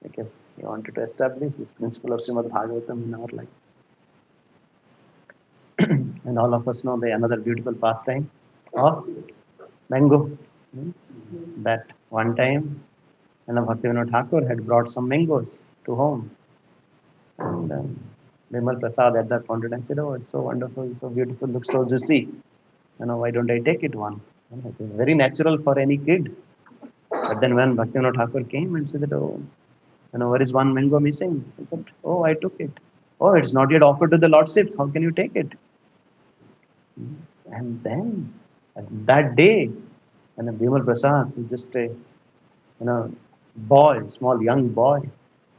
because he wanted to establish this principle of Srimad Bhagavatam in our life. And all of us know the another beautiful pastime of mango. That one time, Bhaktivinoda Thakur had brought some mangoes to home. And Vimal Prasad at that point in time said, "Oh, it's so wonderful, so beautiful, looks so juicy. Why don't I take it one?" It is very natural for any kid. But then when Bhaktivinoda Thakur came and said that, "Oh, where is one mango missing?" He said, "Oh, I took it." "Oh, it's not yet offered to the lordships. How can you take it?" And then that day, Vimal Prasad, who's just a boy, small young boy,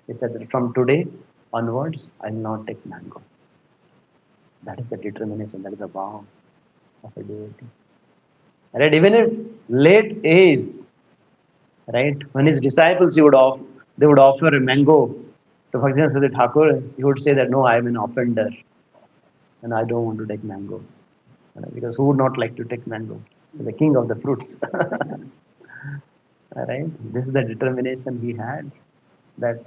he said that from today onwards, I will not take mango. That is the determination, that is the vow of a devotee. Right? Even at late age, right, when his disciples they would offer a mango to Bhaktivinoda Saraswati Thakur, he would say that, "No, I am an offender and I don't want to take mango." Because who would not like to take mango? The king of the fruits. Right? This is the determination he had, that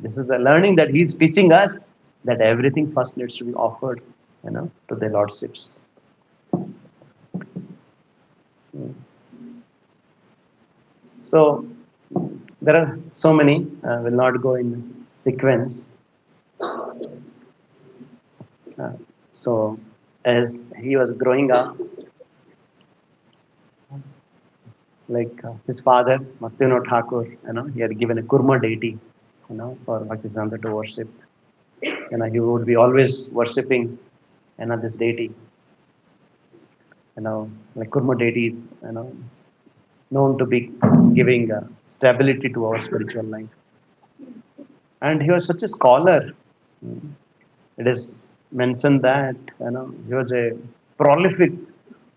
this is the learning that he's teaching us, that everything first needs to be offered to the lordships. So there are so many, will not go in sequence. So as he was growing up, his father, Bhaktivinoda Thakur, he had given a Kurma deity, for Bhaktisiddhanta to worship. He would be always worshipping, this deity. Kurma deity is, known to be giving stability to our spiritual life. And he was such a scholar. It is mentioned that he was a prolific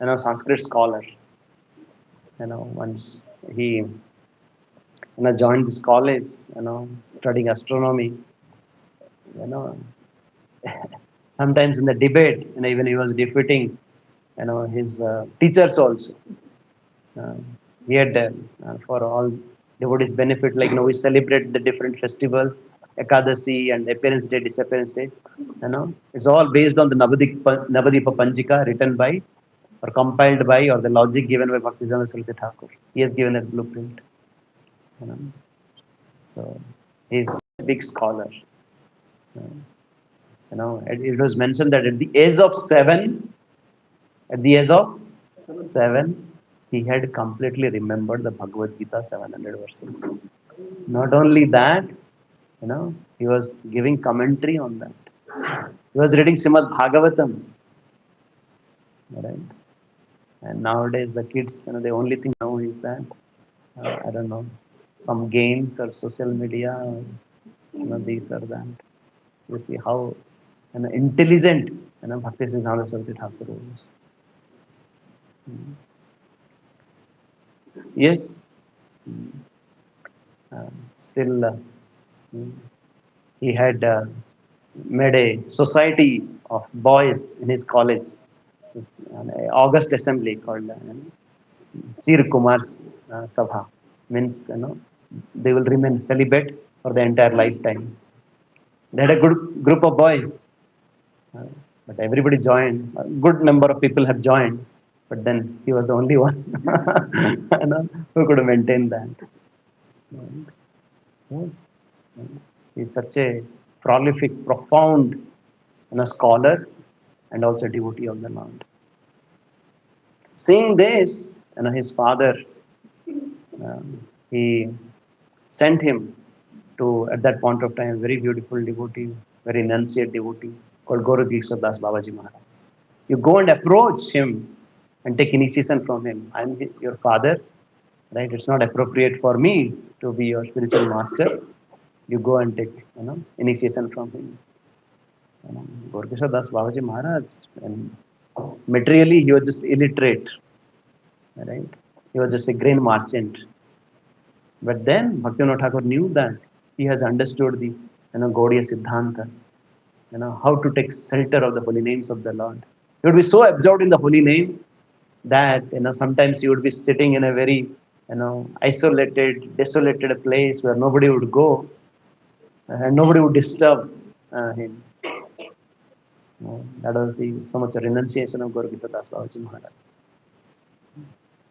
Sanskrit scholar. Once he joined this college, studying astronomy. Sometimes in the debate, even he was defeating his teachers also. He had for all devotees' benefit, we celebrate the different festivals, Ekadasi and Appearance Day, Disappearance Day. It's all based on the Navadipa Panjika written by or compiled by, or the logic given by Bhaktisiddhanta Saraswati Thakur. He has given a blueprint. You know. So he's a big scholar. It was mentioned that at the age of 7, at the age of 7, he had completely remembered the Bhagavad Gita 700 verses. Not only that, he was giving commentary on that. He was reading Srimad Bhagavatam, right? And nowadays the kids, the only thing now is that, I don't know, some games or social media, or, these or that. You see how intelligent, Bhakti Siddhanta Saraswati Thakur was. Yes, still he had made a society of boys in his college. It's an August assembly called Chir Kumar's Sabha. Means, they will remain celibate for the entire lifetime. They had a good group of boys, but everybody joined. A good number of people have joined, but then he was the only one who could maintain that. Yes. He's such a prolific, profound scholar and also devotee of the Lord. Seeing this, his father, he sent him to, at that point of time, a very beautiful devotee, very enunciate devotee called Guru Diksha Das Babaji Maharaj. You go and approach him and take initiation from him. I'm your father, right? It's not appropriate for me to be your spiritual master. You go and take, initiation from him. Guru Diksha Das Babaji Maharaj, and materially he was just illiterate, right? He was just a grain merchant. But then Bhaktivinoda Thakur knew that he has understood the Gaudiya Siddhanta, how to take shelter of the holy names of the Lord. He would be so absorbed in the holy name that sometimes he would be sitting in a very isolated, desolated place where nobody would go and nobody would disturb him. That was so much renunciation of Guru Gita Das Babaji Maharaj.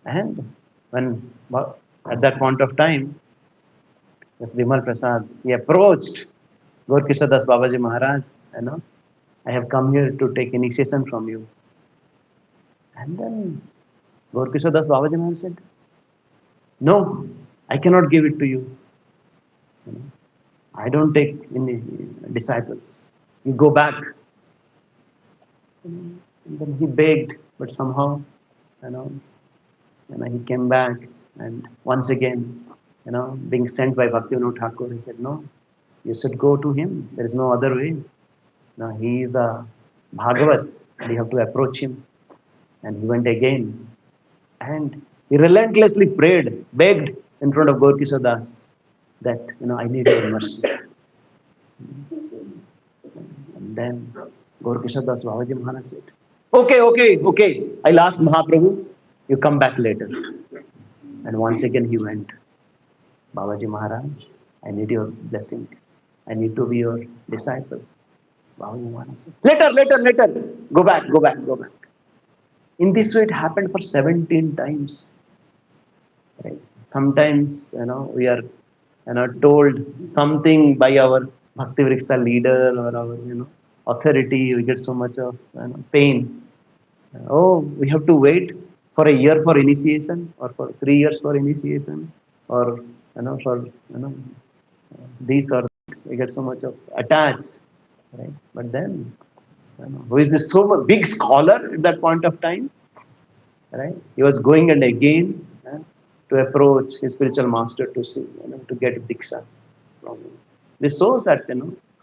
And when at that point of time, this Vimal Prasad, he approached Gaur Kishore Das Babaji Maharaj, I have come here to take initiation from you. And then Gaur Kishore Das Babaji Maharaj said, no, I cannot give it to you. I don't take any disciples. You go back. And then he begged, but somehow, he came back, and once again, being sent by Bhaktivinoda Thakur, he said, no, you should go to him. There is no other way. Now he is the Bhagavat, and you have to approach him. And he went again, and he relentlessly prayed, begged in front of Gaur Kishore Das that, I need your mercy. And then Gaur Kishore Das Babaji Maharaj said, okay, I'll ask Mahaprabhu, you come back later. And once again he went, Babaji Maharaj, I need your blessing. I need to be your disciple. Babaji Maharaj said, later, go back. In this way it happened for 17 times. Right? Sometimes, we are, told something by our Bhakti Vriksha leader or our, authority, we get so much of pain. We have to wait for a year for initiation, or for 3 years for initiation, or for this or that. We get so much of attached, right? But then, who is this so big scholar at that point of time, right? He was going and again to approach his spiritual master to see, to get diksha from him. This shows that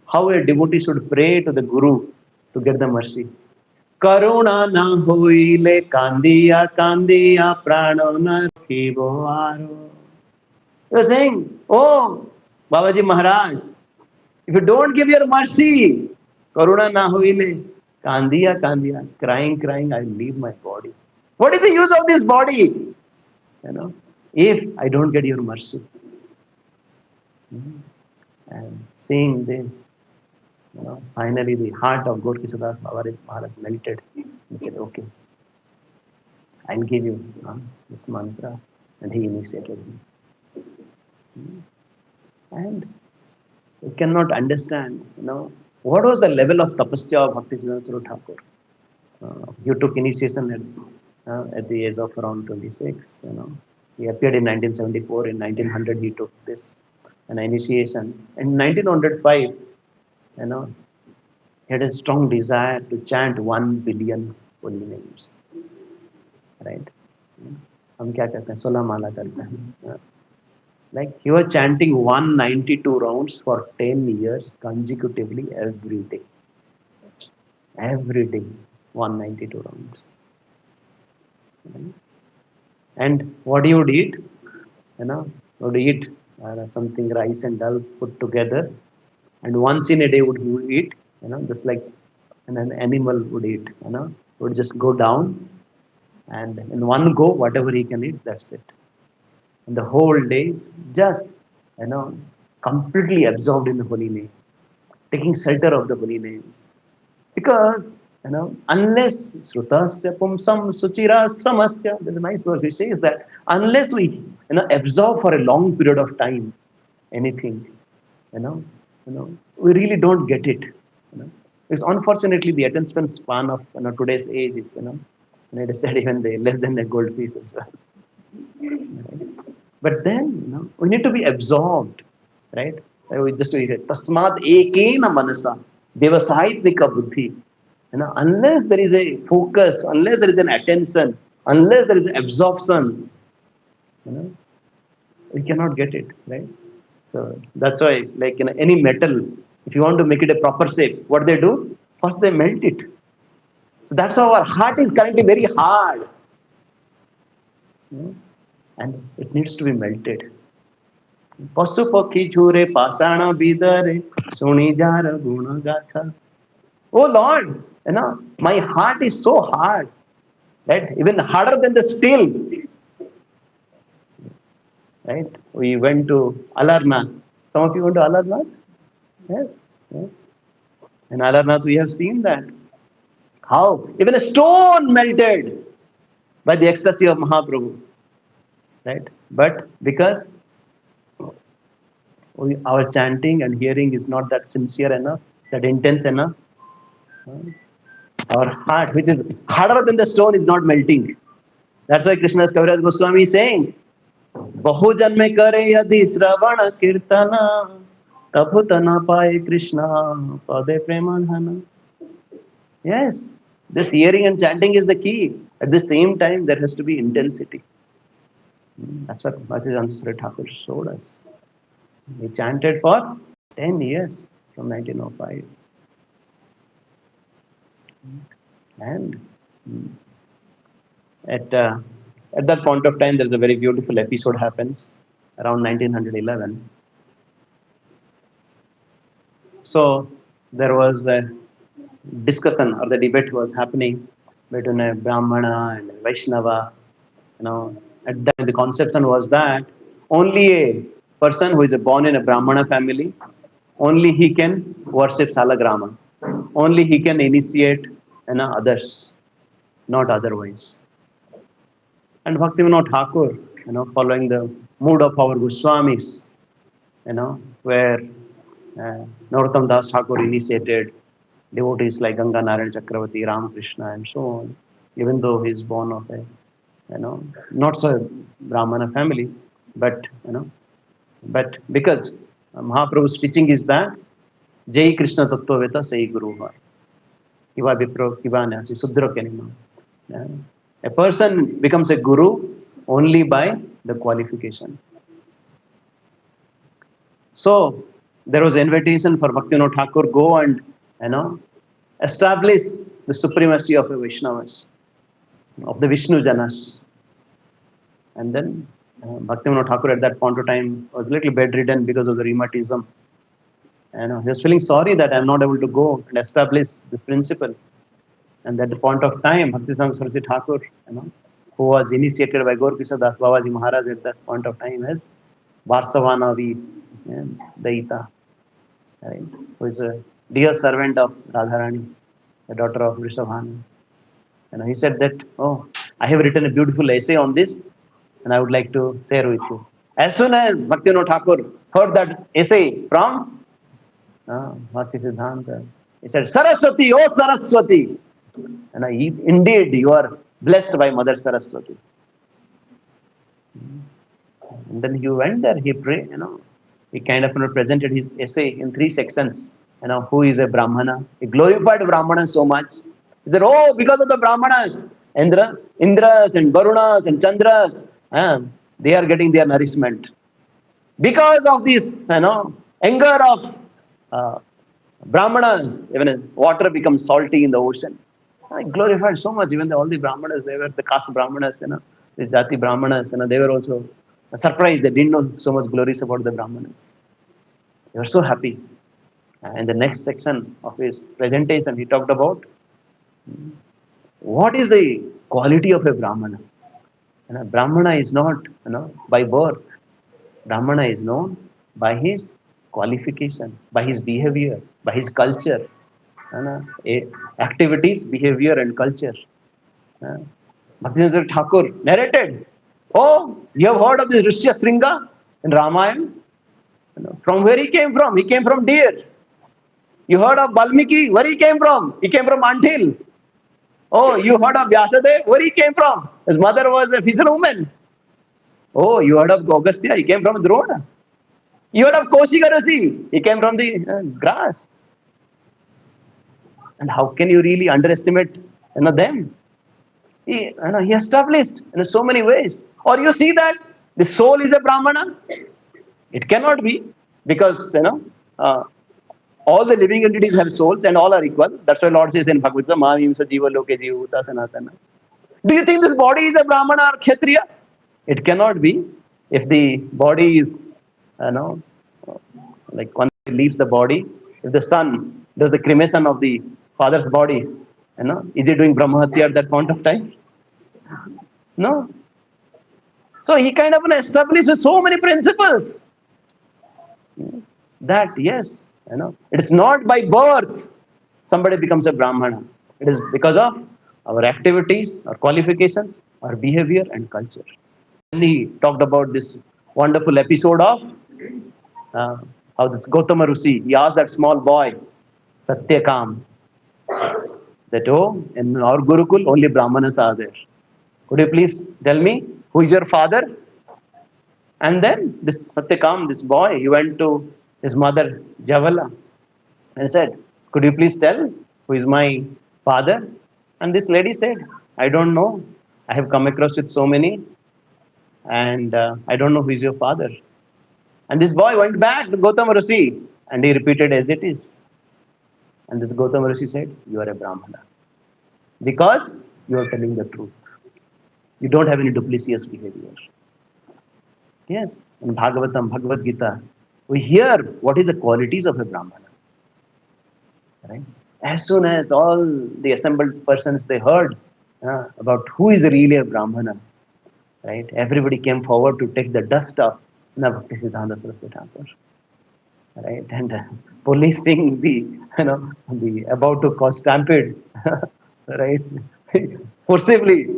how a devotee should pray to the Guru to get the mercy. Karuna na hoile kandiya prano na rakhibo aro. He was saying, oh, Babaji Maharaj, if you don't give your mercy, Karuna na hoile kandiya, crying, I leave my body. What is the use of this body? If I don't get your mercy. And seeing this, finally the heart of Gaur Kishore Das Babaji Maharaj melted. He said, okay, I'll give you this mantra. And he initiated me. And you cannot understand, what was the level of tapasya of Bhakti Siddhanta Thakur. He took initiation at the age of around 26. He appeared in 1974. In 1900, he took this an initiation. In 1905, he had a strong desire to chant 1 billion holy names. Right? हम क्या करते हैं 16 माला करते हैं. Like he was chanting 192 rounds for 10 years consecutively every day. Every day, 192 rounds. And what he would eat, would eat something rice and dal put together. And once in a day would he eat, just like an animal would eat, would just go down. And in one go, whatever he can eat, that's it. And the whole day is just, completely absorbed in the holy name, taking shelter of the holy name. Because, unless Srutasya Pumsam Suchira Samasya, there's a nice verse which says that unless we, absorb for a long period of time anything, we really don't get it. Because unfortunately, the attention span of today's age is, it is said even less than a goldfish as well. But then, we need to be absorbed, right? We just read it. Tasmad ekena manasa devasahitnika buddhi. Unless there is a focus, unless there is an attention, unless there is absorption, we cannot get it, right? So that's why, like in any metal, if you want to make it a proper shape, what they do? First they melt it. So that's how our heart is currently very hard. And it needs to be melted. Pasu pakhi jhure pasana bidare suni jara guna gatha. Oh Lord, my heart is so hard, right? Even harder than the steel. Right? We went to Alarnath. Some of you went to Alarnath? Yes. Yes. In Alarnath, we have seen that. How? Even a stone melted by the ecstasy of Mahaprabhu. Right? But because our chanting and hearing is not that sincere enough, that intense enough, our heart, which is harder than the stone, is not melting. That's why Krishnadas Kaviraj Goswami is saying, Bahu janme kare yadi sravana kirtana taputana paye Krishna pade premadhana. Yes, this hearing and chanting is the key. At the same time, there has to be intensity. That's what Bhakti Thakur showed us. He chanted for 10 years from 1905. And at that point of time, there's a very beautiful episode happens around 1911. So there was a discussion or the debate was happening between a Brahmana and a Vaishnava. At that the conception was that only a person who is born in a Brahmana family, only he can worship Salagrama. Only he can initiate others, not otherwise. And Bhaktivinoda Thakur, following the mood of our Goswamis, where Narottam Das Thakur initiated devotees like Ganga Narayan Chakravarti, Ramakrishna, and so on, even though he is born of a, not so Brahmana family, but because Mahaprabhu's teaching is that Jai Krishna Tattvaveta Sai Guru Har. Kiva Vipro, Kiva Nyasi, Sudhir Kenima. A person becomes a guru only by the qualification. So there was an invitation for Bhaktivinoda Thakur, go and establish the supremacy of the Vaishnavas, of the Vishnu Janas. And then Bhaktivinoda Thakur at that point of time was a little bedridden because of the rheumatism. He was feeling sorry that I am not able to go and establish this principle. And at the point of time, Bhaktisiddhanta Saraswati Thakur, who was initiated by Gaur Kishore Das Babaji Maharaj at that point of time as Varsavana Daita, right? Who is a dear servant of Radharani, the daughter of Vrishabhanu. He said that, oh, I have written a beautiful essay on this, and I would like to share with you. As soon as Bhaktivinoda Thakur heard that essay from Bhakti Siddhanta, he said, Saraswati, oh Saraswati. And indeed, you are blessed by Mother Saraswati. And then he went there, he prayed, he kind of presented his essay in 3 sections. Who is a Brahmana? He glorified Brahmanas so much. He said, oh, because of the Brahmanas, Indras and Varunas and Chandras, they are getting their nourishment. Because of this, anger of Brahmanas, even water becomes salty in the ocean. I glorified so much, even all the Brahmanas, they were the caste Brahmanas, the Jati Brahmanas, they were also surprised. They didn't know so much glories about the Brahmanas. They were so happy. In the next section of his presentation, he talked about what is the quality of a Brahmana. Brahmana is not, by birth. Brahmana is known by his qualification, by his behavior, by his culture, activities, behavior, and culture. Bhaktivinoda Thakur narrated, oh, you have heard of this Rishya Sringa in Ramayana? From where he came from? He came from deer. You heard of Valmiki? Where he came from? He came from Anthill. Oh, you heard of Vyasadeva? Where he came from? His mother was a fisherwoman. Oh, you heard of Agastya? He came from Drona. You heard of Kaushika Rishi? He came from the grass. And how can you really underestimate them? He established in so many ways. Or you see that the soul is a Brahmana? It cannot be, because all the living entities have souls and all are equal. That's why Lord says in Bhagavatam, Mahimsa Jiva Loke Jiva Uta Sanatana. Do you think this body is a Brahmana or Kshatriya? It cannot be. If the body is, like one leaves the body, if the son does the cremation of the father's body, is he doing Brahmahatya at that point of time? No. So he kind of establishes so many principles that, yes, it is not by birth somebody becomes a Brahmana. It is because of our activities, our qualifications, our behavior and culture. And he talked about this wonderful episode of how this Gautama Rishi, he asked that small boy, Satyakam, that, oh, in our Gurukul, only Brahmanas are there. Could you please tell me, who is your father? And then this Satyakam, this boy, he went to his mother, Javala, and said, could you please tell who is my father? And this lady said, I don't know. I have come across with so many, and I don't know who is your father. And this boy went back to Gautama Rishi, and he repeated as it is. And this Gautama Rishi said, you are a Brahmana, because you are telling the truth. You don't have any duplicitous behavior. Yes, in Bhagavatam, Bhagavad Gita, we hear what is the qualities of a Brahmana. Right? As soon as all the assembled persons, they heard about who is really a Brahmana, right? Everybody came forward to take the dust of Bhakti Siddhanta Saraswati Thakur, right? And policing the about to cause stampede, right? Forcibly,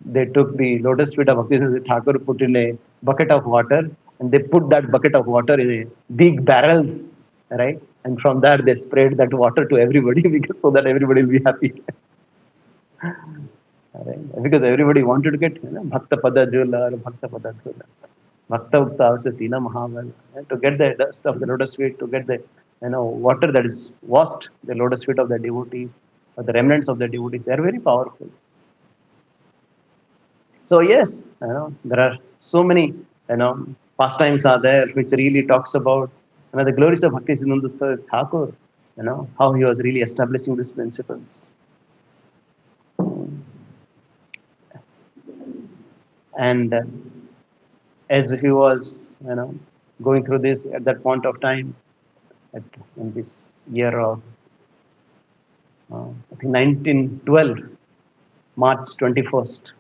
they took the lotus feet of Bhakti Siddhanta Thakur, put in a bucket of water, and they put that bucket of water in a big barrels, right? And from there they spread that water to everybody, because so that everybody will be happy. Right? Because everybody wanted to get Bhakta Pada Jula or Bhakta Pada Jula. Bhakta Ukta Avasatina Mahaval. To get the dust of the lotus feet, to get the water that is washed the lotus feet of the devotees, or the remnants of the devotees, they are very powerful. So yes, there are so many pastimes are there which really talks about the glories of Bhakti Siddhanta Thakur, how he was really establishing these principles. And as he was going through this at that point of time, in this year of I think 1912, March 21st.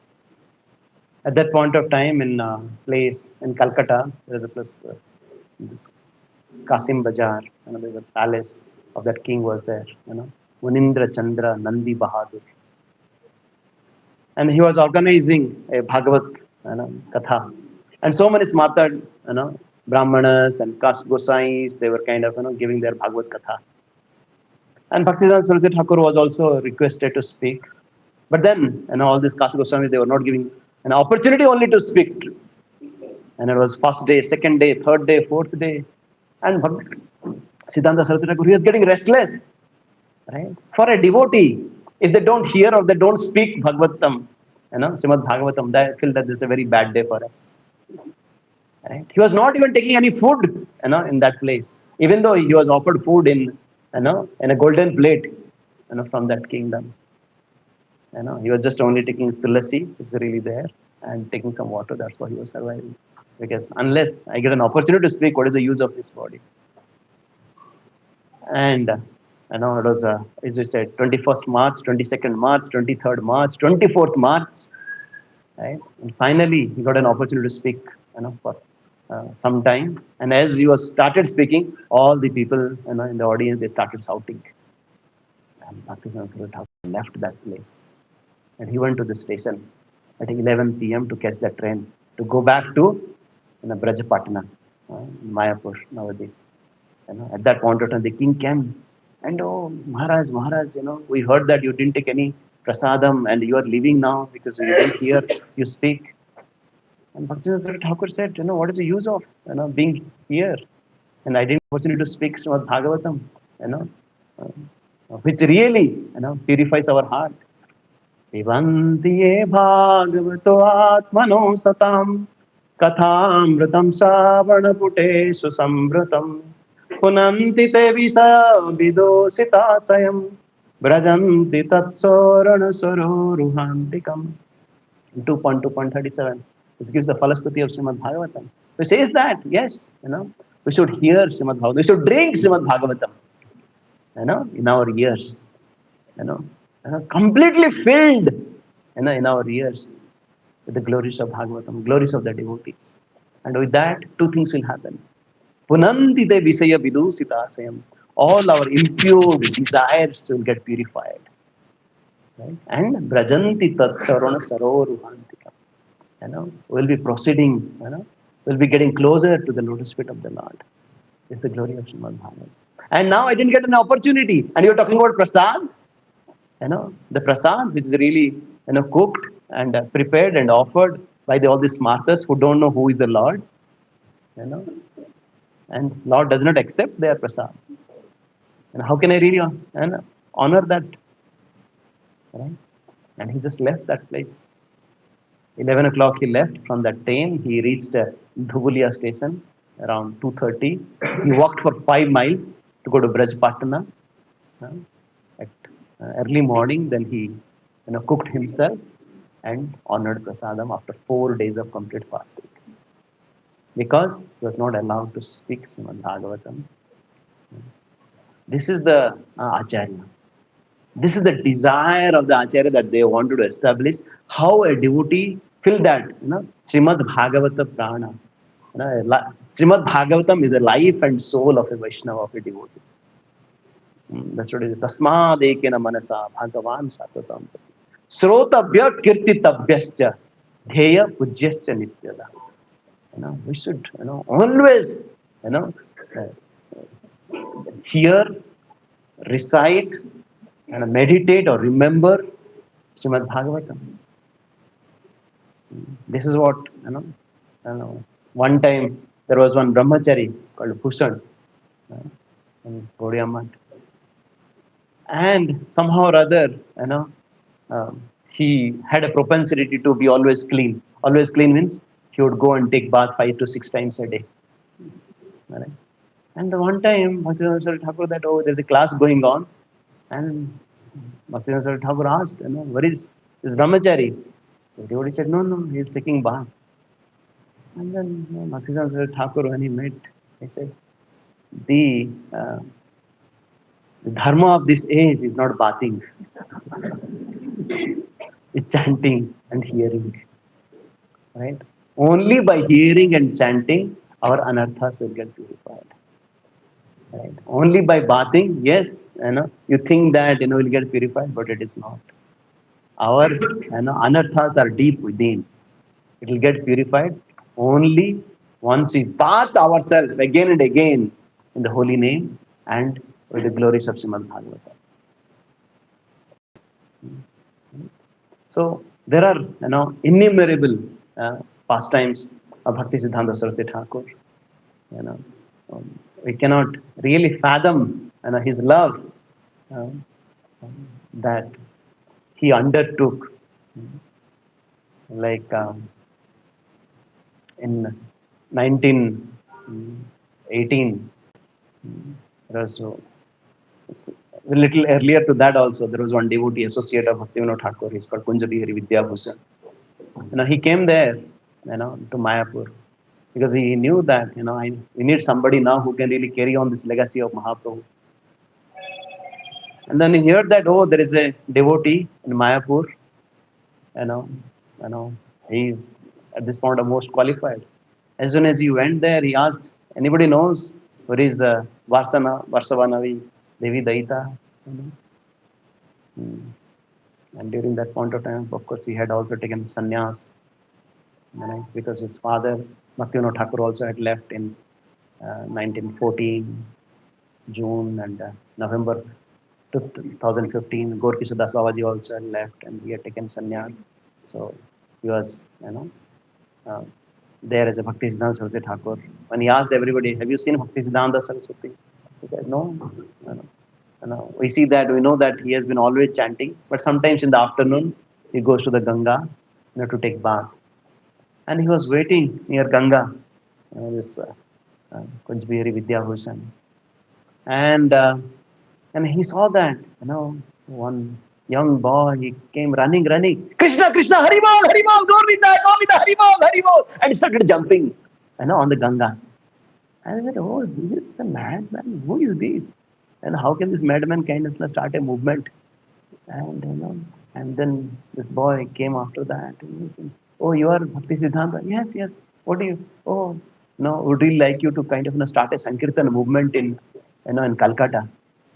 At that point of time, in a place in Calcutta, there was a place, this Kasim Bazaar, the palace of that king was there. Munindra Chandra Nandi Bahadur. and he was organizing a Bhagavat katha. And so many smarta, Brahmanas and caste gosais, they were kind of giving their Bhagavat katha. And Bhaktivedanta Saraswati Thakur was also requested to speak. But then, all these caste goswamis, they were not giving an opportunity only to speak. And it was first day, second day, third day, fourth day. And Siddhanta Saraswati Thakur, he was getting restless. Right? For a devotee, if they don't hear or they don't speak Bhagavatam, Srimad Bhagavatam, they feel that it's a very bad day for us. Right? He was not even taking any food, in that place. Even though he was offered food in a golden plate, from that kingdom. He was just only taking his tulasi, it's really there, and taking some water. That's why he was surviving. Because unless I get an opportunity to speak, what is the use of this body? And it was, as you said, 21st March, 22nd March, 23rd March, 24th March, right? And finally, he got an opportunity to speak, for some time. And as he was started speaking, all the people, in the audience, they started shouting. And Bhaktivedanta Thakur left that place, and he went to the station at 11 p.m. to catch the train to go back to Brajapatna, Mayapur, Navadip. At that point of time, the king came and, oh, Maharaj, we heard that you didn't take any prasadam and you are leaving now because we didn't hear you speak. And Bhaktivedanta Thakur said, what is the use of being here? And I didn't have opportunity to speak Srimad Bhagavatam, which really purifies our heart. Pibantiye bhagavato atmano satam kathamritam savana puteshu samvratam punanti te visaya vidosita sayam brajanti tatsorana saroruhantikam. 2.2.37, which gives the Falastuti of Srimad Bhagavatam. So it says that, yes, we should hear Srimad Bhagavatam, we should drink Srimad Bhagavatam, in our ears, completely filled, in our ears with the glories of Bhagavatam, glories of the devotees. And with that, two things will happen. Punanti te visaya vidusita sayam. All our impure desires will get purified. Right? And brajanti tat sarona saroruhantika. We'll be proceeding, we'll be getting closer to the lotus feet of the Lord. It's the glory of Srimad Bhagavatam. And now I didn't get an opportunity. And you're talking about prasad. The prasad, which is really, cooked and prepared and offered by all these martyrs who don't know who is the Lord. And Lord does not accept their prasad. And how can I really honor that? Right? And he just left that place. 11 o'clock he left from that train. He reached Dhubulia station around 2:30. He walked for 5 miles to go to Brajpatna. At early morning, then he cooked himself and honored prasadam after 4 days of complete fasting. Because he was not allowed to speak Srimad Bhagavatam. This is the Acharya. This is the desire of the Acharya that they wanted to establish. How a devotee feel that, Srimad Bhagavata Prana. Srimad Bhagavatam is the life and soul of a Vaishnava, of a devotee. That's what it is. Tasmad ekena manasa bhagavan satvatam. Srotabhya kirtitabhyascha dheya pujyascha nityada. We should, always, hear, recite, and meditate or remember Srimad Bhagavatam. This is what, one time there was one brahmachari called Bhushan in Gaudiya. And somehow or other, he had a propensity to be always clean. Always clean means he would go and take bath 5 to 6 times a day. Right? And one time, Bhaktivedanta Thakur that, there's a class going on. And Bhaktivedanta Thakur asked, where is this brahmachari? The devotee said, no, he is taking bath. And then Bhaktivedanta Thakur, when he met, he said, the dharma of this age is not bathing. It's chanting and hearing. Right? Only by hearing and chanting, our anarthas will get purified. Right? Only by bathing, yes, you think that, will get purified, but it is not. Our anarthas are deep within. It will get purified only once we bath ourselves again and again in the holy name and with the glories of Srimad Bhagavatam. So there are innumerable pastimes of Bhakti Siddhanta Saraswati Thakur. You know, we cannot really fathom his love uh, that he undertook, like in 1918. There was a little earlier to that also. There was one devotee, associate of Bhaktivinoda Thakur. He's called Kunja Bihari Vidyabhushan. He came there, to Mayapur, because he knew that we need somebody now who can really carry on this legacy of Mahaprabhu. And then he heard that, oh, there is a devotee in Mayapur. You know, he is at this point the most qualified. As soon as he went there, he asked, anybody knows where is Varsavanavi Devi Daita? You know? And during that point of time, of course, he had also taken sannyas, because his father, Bhaktivinoda Thakur, also had left in 1914, June and November 2015. Gorki Sudas Babaji also had left and he had taken sannyas. So he was, there as a Bhakti Siddhanta Saraswati Thakur. When he asked everybody, have you seen Bhakti Siddhanta Saraswati? He said, no. We see that, we know that he has been always chanting, but sometimes in the afternoon, he goes to the Ganga, to take bath. And he was waiting near Ganga, this Kunj Bihari Vidyabhushan. And he saw that, one young boy, he came running, Krishna, Krishna, Haribol, Haribol, Gorvita, Govita, Haribol, Haribol, and he started jumping, on the Ganga. And I said, oh, this is a madman. Who is this? And how can this madman kind of start a movement? And and then this boy came after that. And he said, oh, you are Bhakti Siddhanta? Yes, yes. What do you? Oh, no, would really like you to kind of start a Sankirtan movement in Calcutta.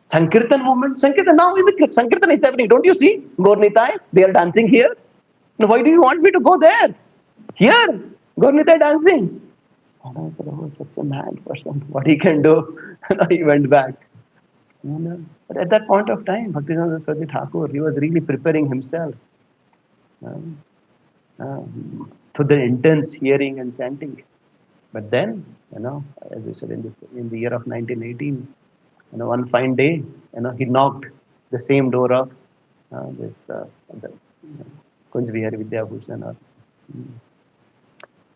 Sankirtan movement? Sankirtan, now in the Sankirtan is happening. Don't you see? Gornitai, they are dancing here. Now, why do you want me to go there? Here, Gornitai dancing. And I said, oh, such a mad person. What he can do? He went back. But at that point of time, Bhaktivinoda Saraswati Thakur, he was really preparing himself to the intense hearing and chanting. But then, as we said, in the year of 1918, one fine day, he knocked the same door of this Kunj Bihari Vidyabhushan.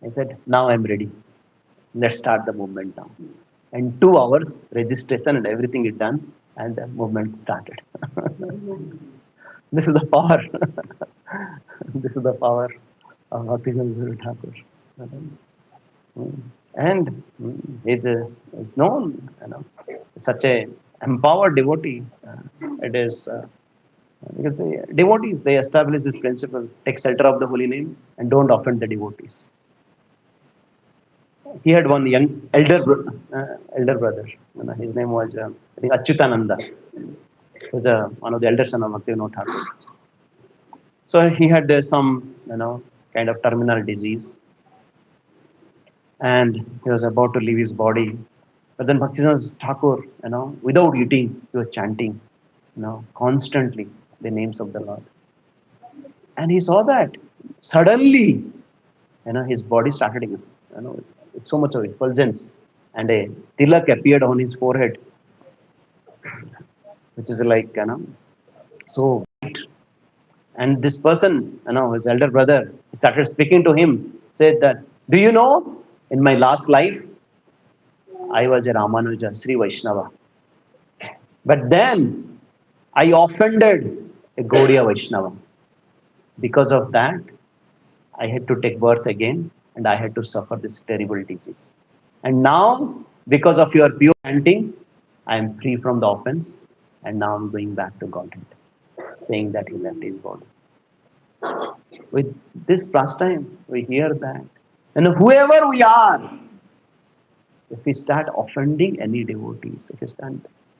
I said, now I'm ready. Let's start the movement now. And 2 hours, registration and everything is done, and the movement started. This is the power. This is the power of Bhaktivinoda Thakur. And it's known, such a empowered devotee. It is because the devotees, they establish this principle: take shelter of the holy name and don't offend the devotees. He had one young elder brother. His name was I think Achyutananda. He was one of the elder son of Bhaktivinoda Thakur. So he had some kind of terminal disease, and he was about to leave his body. But then Bhaktivinoda Thakur, without eating, he was chanting, constantly the names of the Lord. And he saw that suddenly, his body started, with so much of effulgence, and a tilak appeared on his forehead, which is like, so white. And this person, his elder brother, started speaking to him, said that, do you know, in my last life, I was a Ramanuja, Sri Vaishnava. But then, I offended a Gaudiya Vaishnava. Because of that, I had to take birth again, and I had to suffer this terrible disease. And now, because of your pure chanting, I am free from the offense, and now I'm going back to Godhead, saying that he left his body. With this pastime, we hear that. And whoever we are, if we start offending any devotees, if we start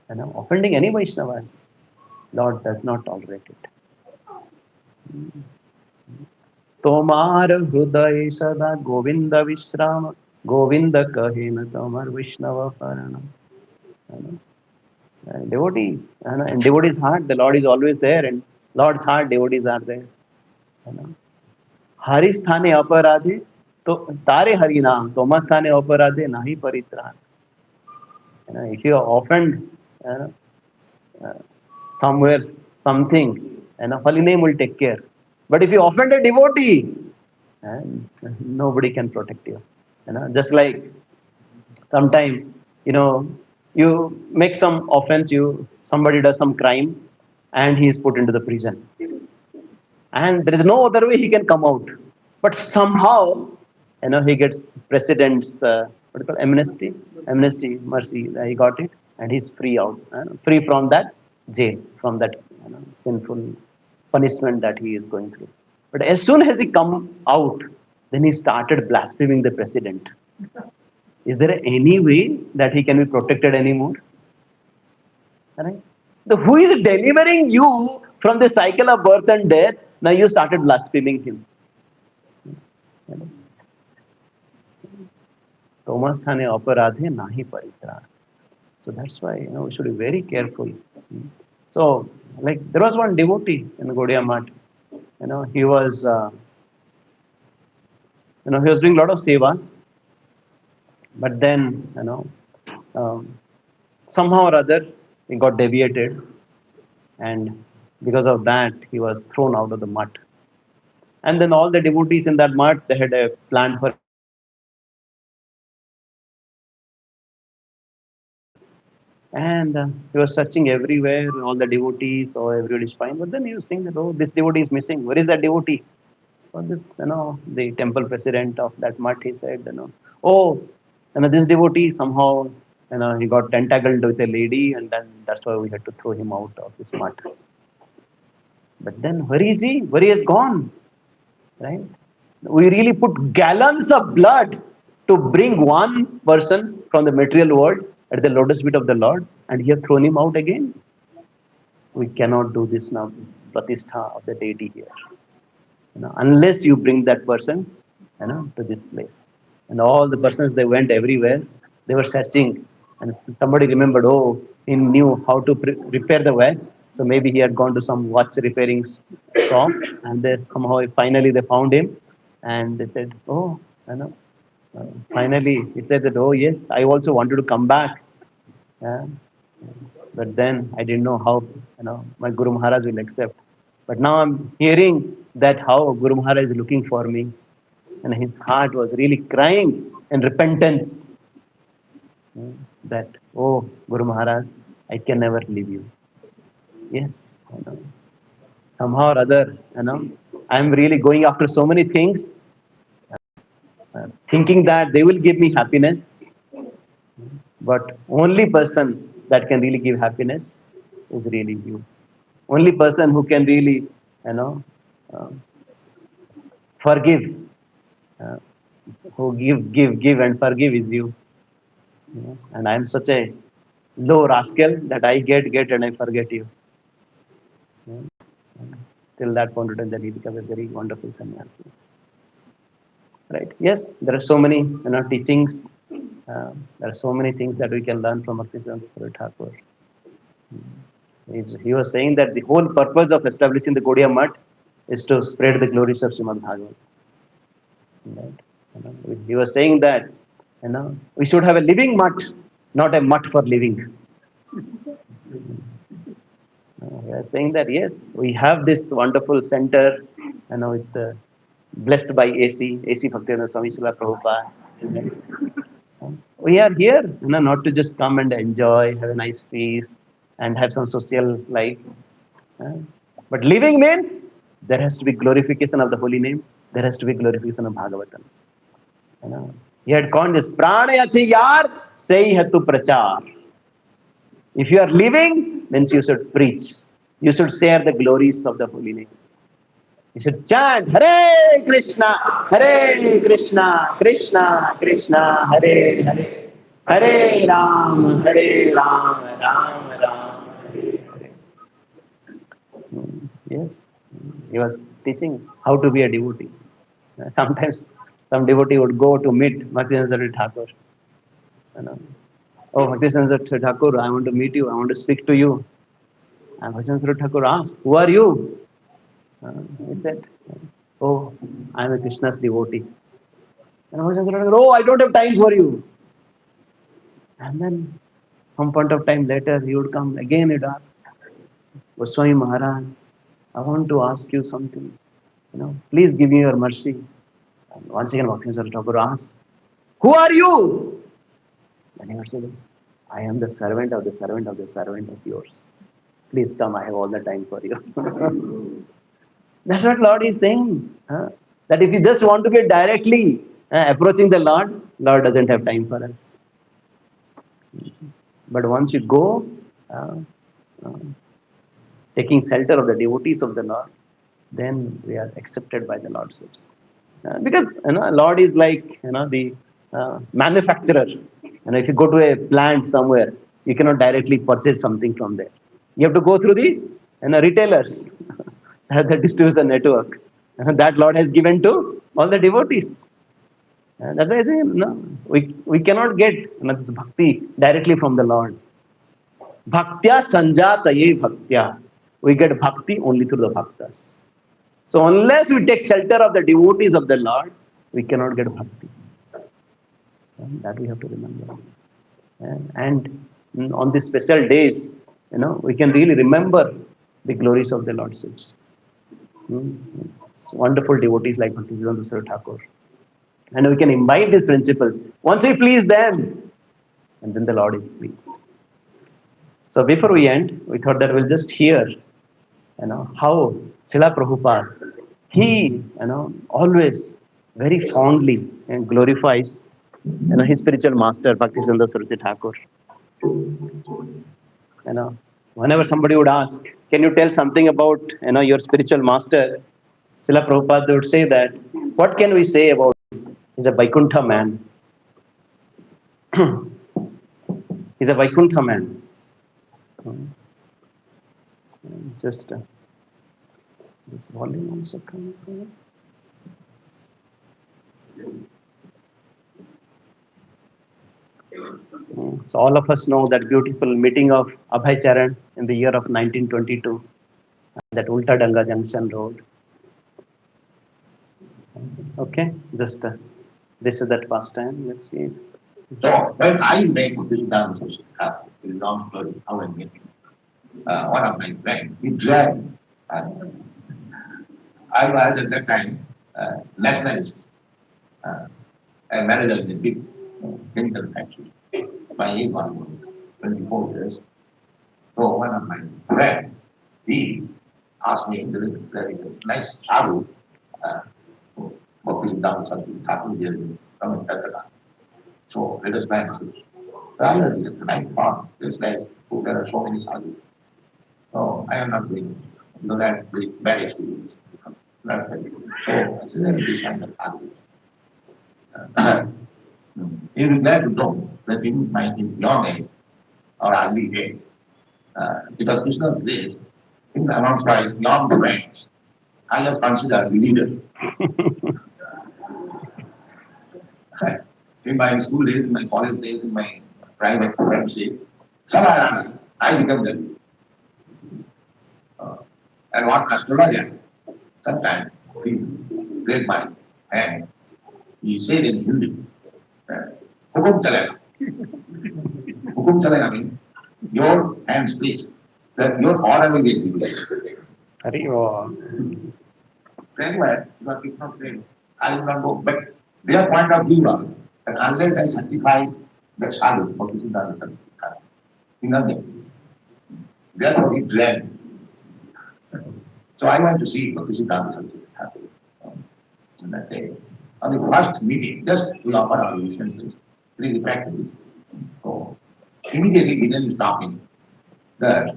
offending any Vaishnavas, Lord does not tolerate it. Tomar Hruday Sada Govinda Vishrama Govinda Kahena Tomar Vishnava Parana. Devotees, in devotees' heart, the Lord is always there, and Lord's heart, devotees are there. Hari sthane aparadhe, to tare hari naam, Toma sthane aparadhe nahi paritran. If you are offended uh, uh, somewhere, something, holy name will take care. But if you offend a devotee, and nobody can protect you. Just like sometime, you make some offense, somebody does some crime, and he is put into the prison, and there is no other way he can come out. But somehow, he gets president's what do you call amnesty, mercy. He got it, and he's free out, free from that jail, from that sinful punishment that he is going through. But as soon as he come out, then he started blaspheming the president. Is there any way that he can be protected anymore? Right? Who is delivering you from the cycle of birth and death? Now you started blaspheming him. Thomas Thane Aparadhe Nahi Paritra. So that's why we should be very careful. So, like there was one devotee in Gaudiya Math. He was he was doing a lot of sevas, but then um, somehow or other he got deviated, and because of that he was thrown out of the mutt. And then all the devotees in that mutt, they had a plan for him, and they said, "Oh, and he was searching everywhere, all the devotees, or everybody is fine. But then he was saying that, oh, this devotee is missing. Where is that devotee? So this, the temple president of that mutt, he said, oh, this devotee somehow, he got entangled with a lady, and then that's why we had to throw him out of this mutt. But then where is he? Where he has gone? Right? We really put gallons of blood to bring one person from the material world at the lotus feet of the Lord, and you have thrown him out again. We cannot do this now, pratishtha of the deity here, unless you bring that person, to this place. And all the persons, they went everywhere. They were searching, and somebody remembered. Oh, he knew how to repair the watch. So maybe he had gone to some watch repairing shop, and they somehow finally they found him, and they said, "Oh, finally," he said that, "Oh yes, I also wanted to come back, uh, but then I didn't know how my Guru Maharaj will accept. But now I'm hearing that how Guru Maharaj is looking for me, and his heart was really crying in repentance, that, oh Guru Maharaj, I can never leave you." Yes, somehow or other, I'm really going after so many things, thinking that they will give me happiness, but only person that can really give happiness is really you. Only person who can really, uh, forgive, uh, who give and forgive is you. And I am such a low rascal that I get and I forget you. Till that point of time, that he becomes a very wonderful sannyasi. Right? Yes, there are so many teachings. There are so many things that we can learn from Bhakti Thakur. He was saying that the whole purpose of establishing the Gaudiya Math is to spread the glories of Srimad Bhagavatam. Right? He was saying that we should have a living mutt, not a mutt for living. He was saying that yes, we have this wonderful center, with blessed by AC Bhaktivinoda Swami Srila Prabhupada. We are here, not to just come and enjoy, have a nice feast, and have some social life. But living means there has to be glorification of the holy name. There has to be glorification of Bhagavatam. He had called this Pranayachi Yar Sei Hatu Prachar. If you are living, means you should preach. You should share the glories of the holy name. You should chant Hare Krishna, Krishna Krishna, Hare Hare, Hare Ram, Ram Ram, Hare Hare. Yes, he was teaching how to be a devotee. Sometimes some devotee would go to meet Bhaktivinoda Thakur. You know, oh, Bhaktivinoda Thakur, I want to meet you. I want to speak to you. And Bhaktivinoda Thakur asked, "Who are you?" He said, "Oh, I am a Krishna's devotee." And Bhaktivinoda Thakur, "Oh, I don't have time for you." And then some point of time later, he would come again. He'd ask, "Goswami Maharaj, I want to ask you something. Please give me your mercy." And once again, Bhaktivinoda Thakur asked, "Who are you?" And he would say, "I am the servant of the servant of the servant of yours. Please come, I have all the time for you." That's what Lord is saying. That if you just want to be directly approaching the Lord, Lord doesn't have time for us. But once you go, uh, uh, taking shelter of the devotees of the Lord, then we are accepted by the Lordships. Because Lord is like the manufacturer. If you go to a plant somewhere, you cannot directly purchase something from there. You have to go through the retailers, the distribution network that Lord has given to all the devotees. That's why I say we cannot get this bhakti directly from the Lord. Bhaktya sanjataye bhaktya. We get bhakti only through the bhaktas. So unless we take shelter of the devotees of the Lord, we cannot get bhakti. That we have to remember. And on these special days, we can really remember the glories of the Lordships. It's wonderful devotees like Bhaktisiddhanta Thakur. And we can imbibe these principles. Once we please them, and then the Lord is pleased. So before we end, we thought that we'll just hear, how Srila Prabhupada, he, always very fondly and glorifies, his spiritual master, Bhaktisiddhanta Sarjapur Thakur. Whenever somebody would ask, "Can you tell something about, your spiritual master?" Srila Prabhupada would say that, "What can we say about him? He's a Vaikuntha man." He's a Vaikuntha man. Just this volume also coming from. So all of us know that beautiful meeting of Abhay Charan in the year of 1922, that Ulta Danga Junction Road. Okay, just this is that past time. Let's see. So when I make this dance, it's a long story how I make it. One of my friends, he dragged. I was at that time nationalist. I manager in a big chemical factory. My age was 24 years. So one of my friends, he asked me, there is a nice sadhu, walking down something, happened here in Calcutta. So let us back. Rather than the night part, there's like, there are so many sadhus. So I am not doing it. You know, that very bad experience. Not very good. So I said, this kind of sadhu. He will glad to know that in my young age, or early age, because Krishna's grace, in the amongst my young friends, I was considered leader. In my school days, in my college days, in my private friendship, somehow I become the leader. And what astrologer, sometimes he raised my hand. He said in Hindi, Hukum chalega. Hukum chalega means your hand speaks, that your order will be executed. Very well, but it's not saying, I will not go. But their point of view was that unless I certify the sadhu, what is the certificate? Nothing. Therefore, he dread. So I went to see what is the certificate on that day. On the first meeting, just we offer our licenses, three practice. So immediately he then is talking that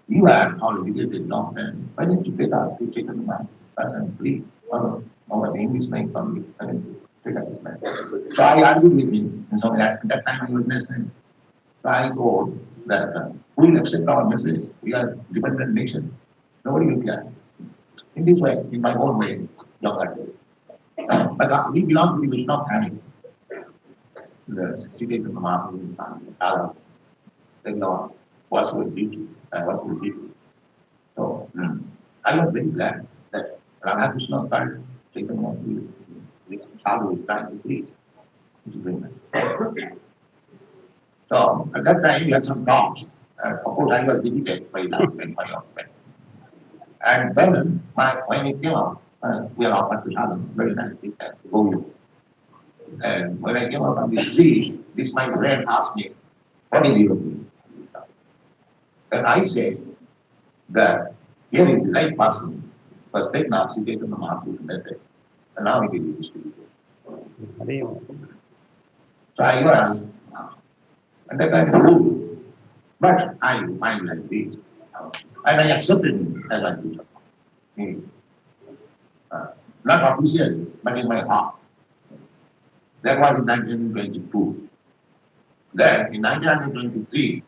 you are all educated now, and why don't you take out the chicken man? Person, please, or my English name from me. I mean, take out this man. So I argued with him, and so at that time I was listening. So I told that who will accept our message? We are dependent nation. Nobody will care. In this way, in my own way, yoga. But we belong to the Vishnu family. The Sudhir Mahaprabhu, they know what's with beauty and what's with beauty. So I was very glad that Ramakrishna felt taken off with Sadhu is trying to preach. So at that time we had some talks. Of course I was defeated by that and by your friend. And then when it came up, we are offered to Sadhu, very nice to go. And when I came out on the street, this my friend asked me, what is your opinion? Then I said that here is the right person, but take now, she gave him the Mahaprabhu method, and now it is distributed. So I was, and that kind of rule, but I find like this, and I accepted him as my teacher. Not officially, but in my heart. That was in 1922. Then, in 1923,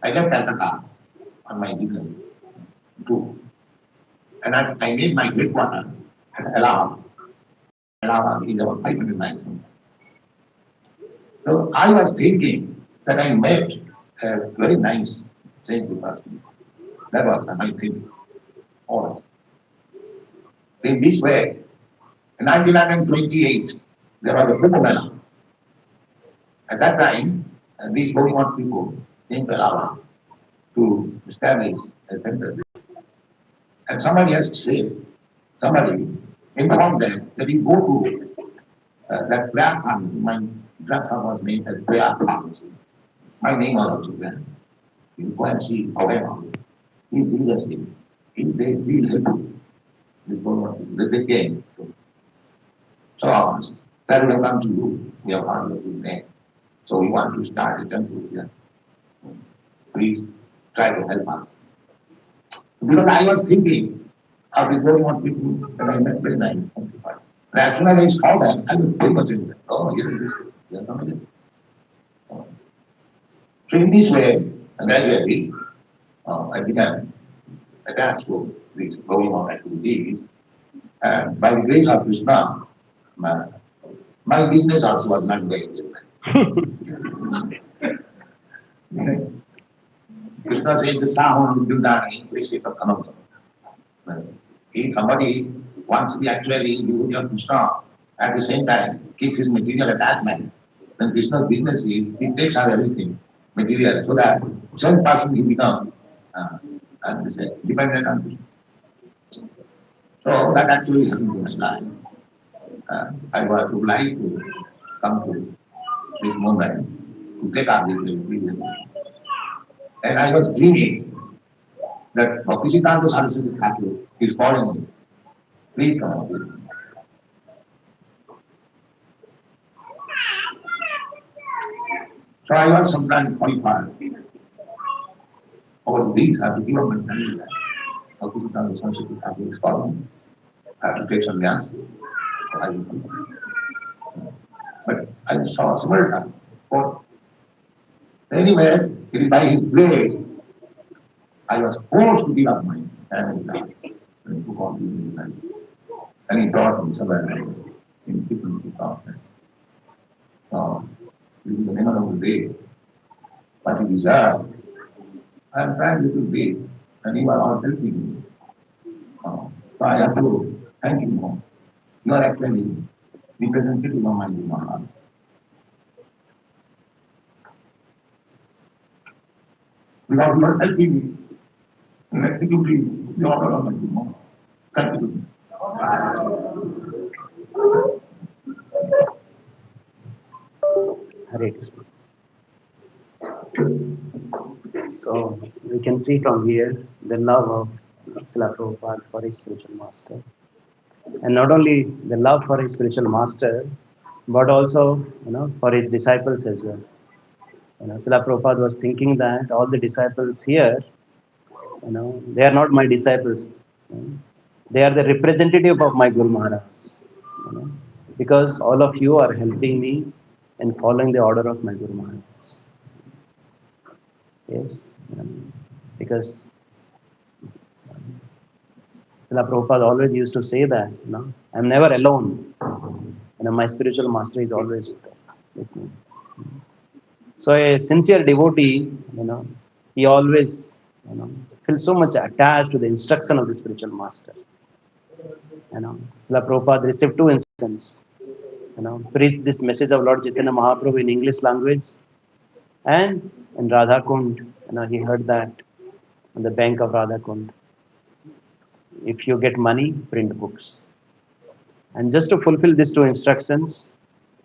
I left Calcutta on my business too. And I made my headquarters at Allahabad. Allahabad is about 500 miles from there. So I was thinking that I met a very nice saintly person. That was my thinking. Always. In this way, in 1928, there was a Kumbh Mela. At that time, these 41 people came to Allahabad to establish a center. And somebody has said, somebody informed them that you go to that prayer pharmacy. My grandfather was named as prayer pharmacy. My name was also there. You go and see however. He's interested. If they feel helpful, they came. So honest. That will come to you. We have heard of your name. So we want to start a temple here. Please try to help us. Because I was thinking of this very one people that I met very nice. And as soon as I saw them, I was very much interested. Oh, here it is. Here it is. So in this way, gradually, I began attached to these going on activities. And by the grace of Krishna, my business also was not very different. Krishna says the Saham Vindani, Krishna Kanam. If somebody wants to be actually devotee of Krishna, at the same time keeps his material attachment, then Krishna's business is he takes out everything, material, so that some person he becomes dependent on Krishna. So that actually happened to my life. I was obliged to come to this moment to take up this experience. And I was dreaming that Bhaktisiddhanta Saraswati Thakur is calling me. Please come out with me. So I was sometimes qualified. Over these have to give up my family. Bhaktisiddhanta Saraswati Thakur is calling me. I have to take some gas. So I will come. But I saw several times. Anyway, it is by his grace, I was forced to give up my family life and to call me life. And he brought me somewhere in different departments. So, this is the memorable day. What he deserved. I am trying little bit, and you are all helping me. So I have to thank you more. You are actually representative of my Maharaj. Because you are helping me in executing the order of my Guru. Thank you. Hare Krishna. So we can see from here the love of Srila Prabhupada for his spiritual master. And not only the love for his spiritual master, but also for his disciples as well. Srila Prabhupada was thinking that all the disciples here, they are not my disciples. They are the representative of my Guru Maharaj. Because all of you are helping me in following the order of my Guru Maharaj. Yes, because Srila Prabhupada always used to say that, I'm never alone. My spiritual master is always with me. So a sincere devotee, he always, feels so much attached to the instruction of the spiritual master. Srila Prabhupada received two instructions. Preach this message of Lord Chaitanya Mahaprabhu in English language, and in Radha Kund, he heard that on the bank of Radha Kund. If you get money, print books. And just to fulfill these two instructions,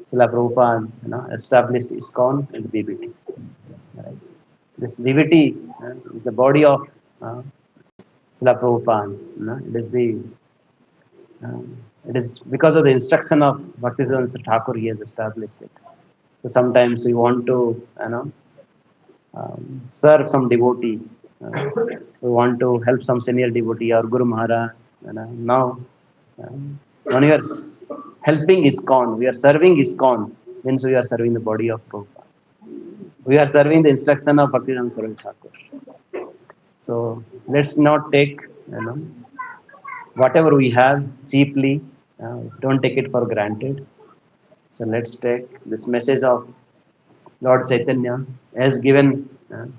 Srila Prabhupada, established ISKCON and BBT. Right? This BBT is the body of Srila Prabhupada. It is because of the instruction of Bhaktisiddhanta Thakur he has established it. So sometimes we want to, serve some devotee. We want to help some senior devotee or Guru Maharaj. Now, when we are helping ISKCON, we are serving ISKCON, means we are serving the body of Prabhupada. We are serving the instruction of Bhaktisiddhanta Saraswati Thakur. So let's not take, whatever we have cheaply. Don't take it for granted. So let's take this message of Lord Chaitanya as given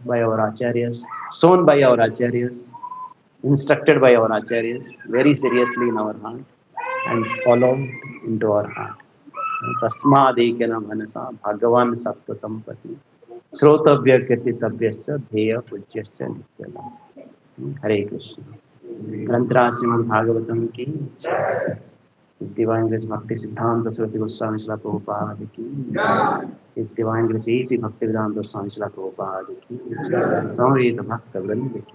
by our acharyas, shown by our acharyas, instructed by our acharyas very seriously in our heart and followed into our heart. Tasmadekana manasa bhagavan saptatam pati shrotavya kirtitavyascha dheya pujyascha nityam. Hare Krishna. Grantra Srimad Bhagavatam ki jai. His Divine Grace Bhakti Siddhanta Saraswati Goswami Srila Prabhupada ki. His Divine Grace A.C. Bhaktivedanta Swami Srila Prabhupada ki. Samveta Bhakta Vrinda ki.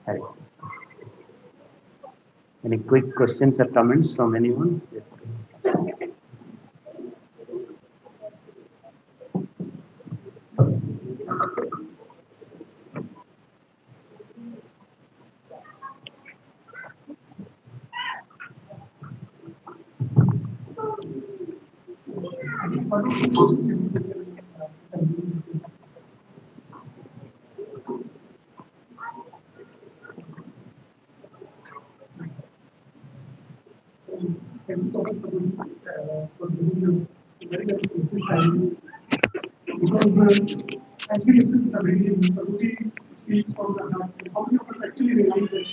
Hare. Any quick questions or comments from anyone? Actually, this is the very Prabhuji speaks from the heart. How many of us actually realize that?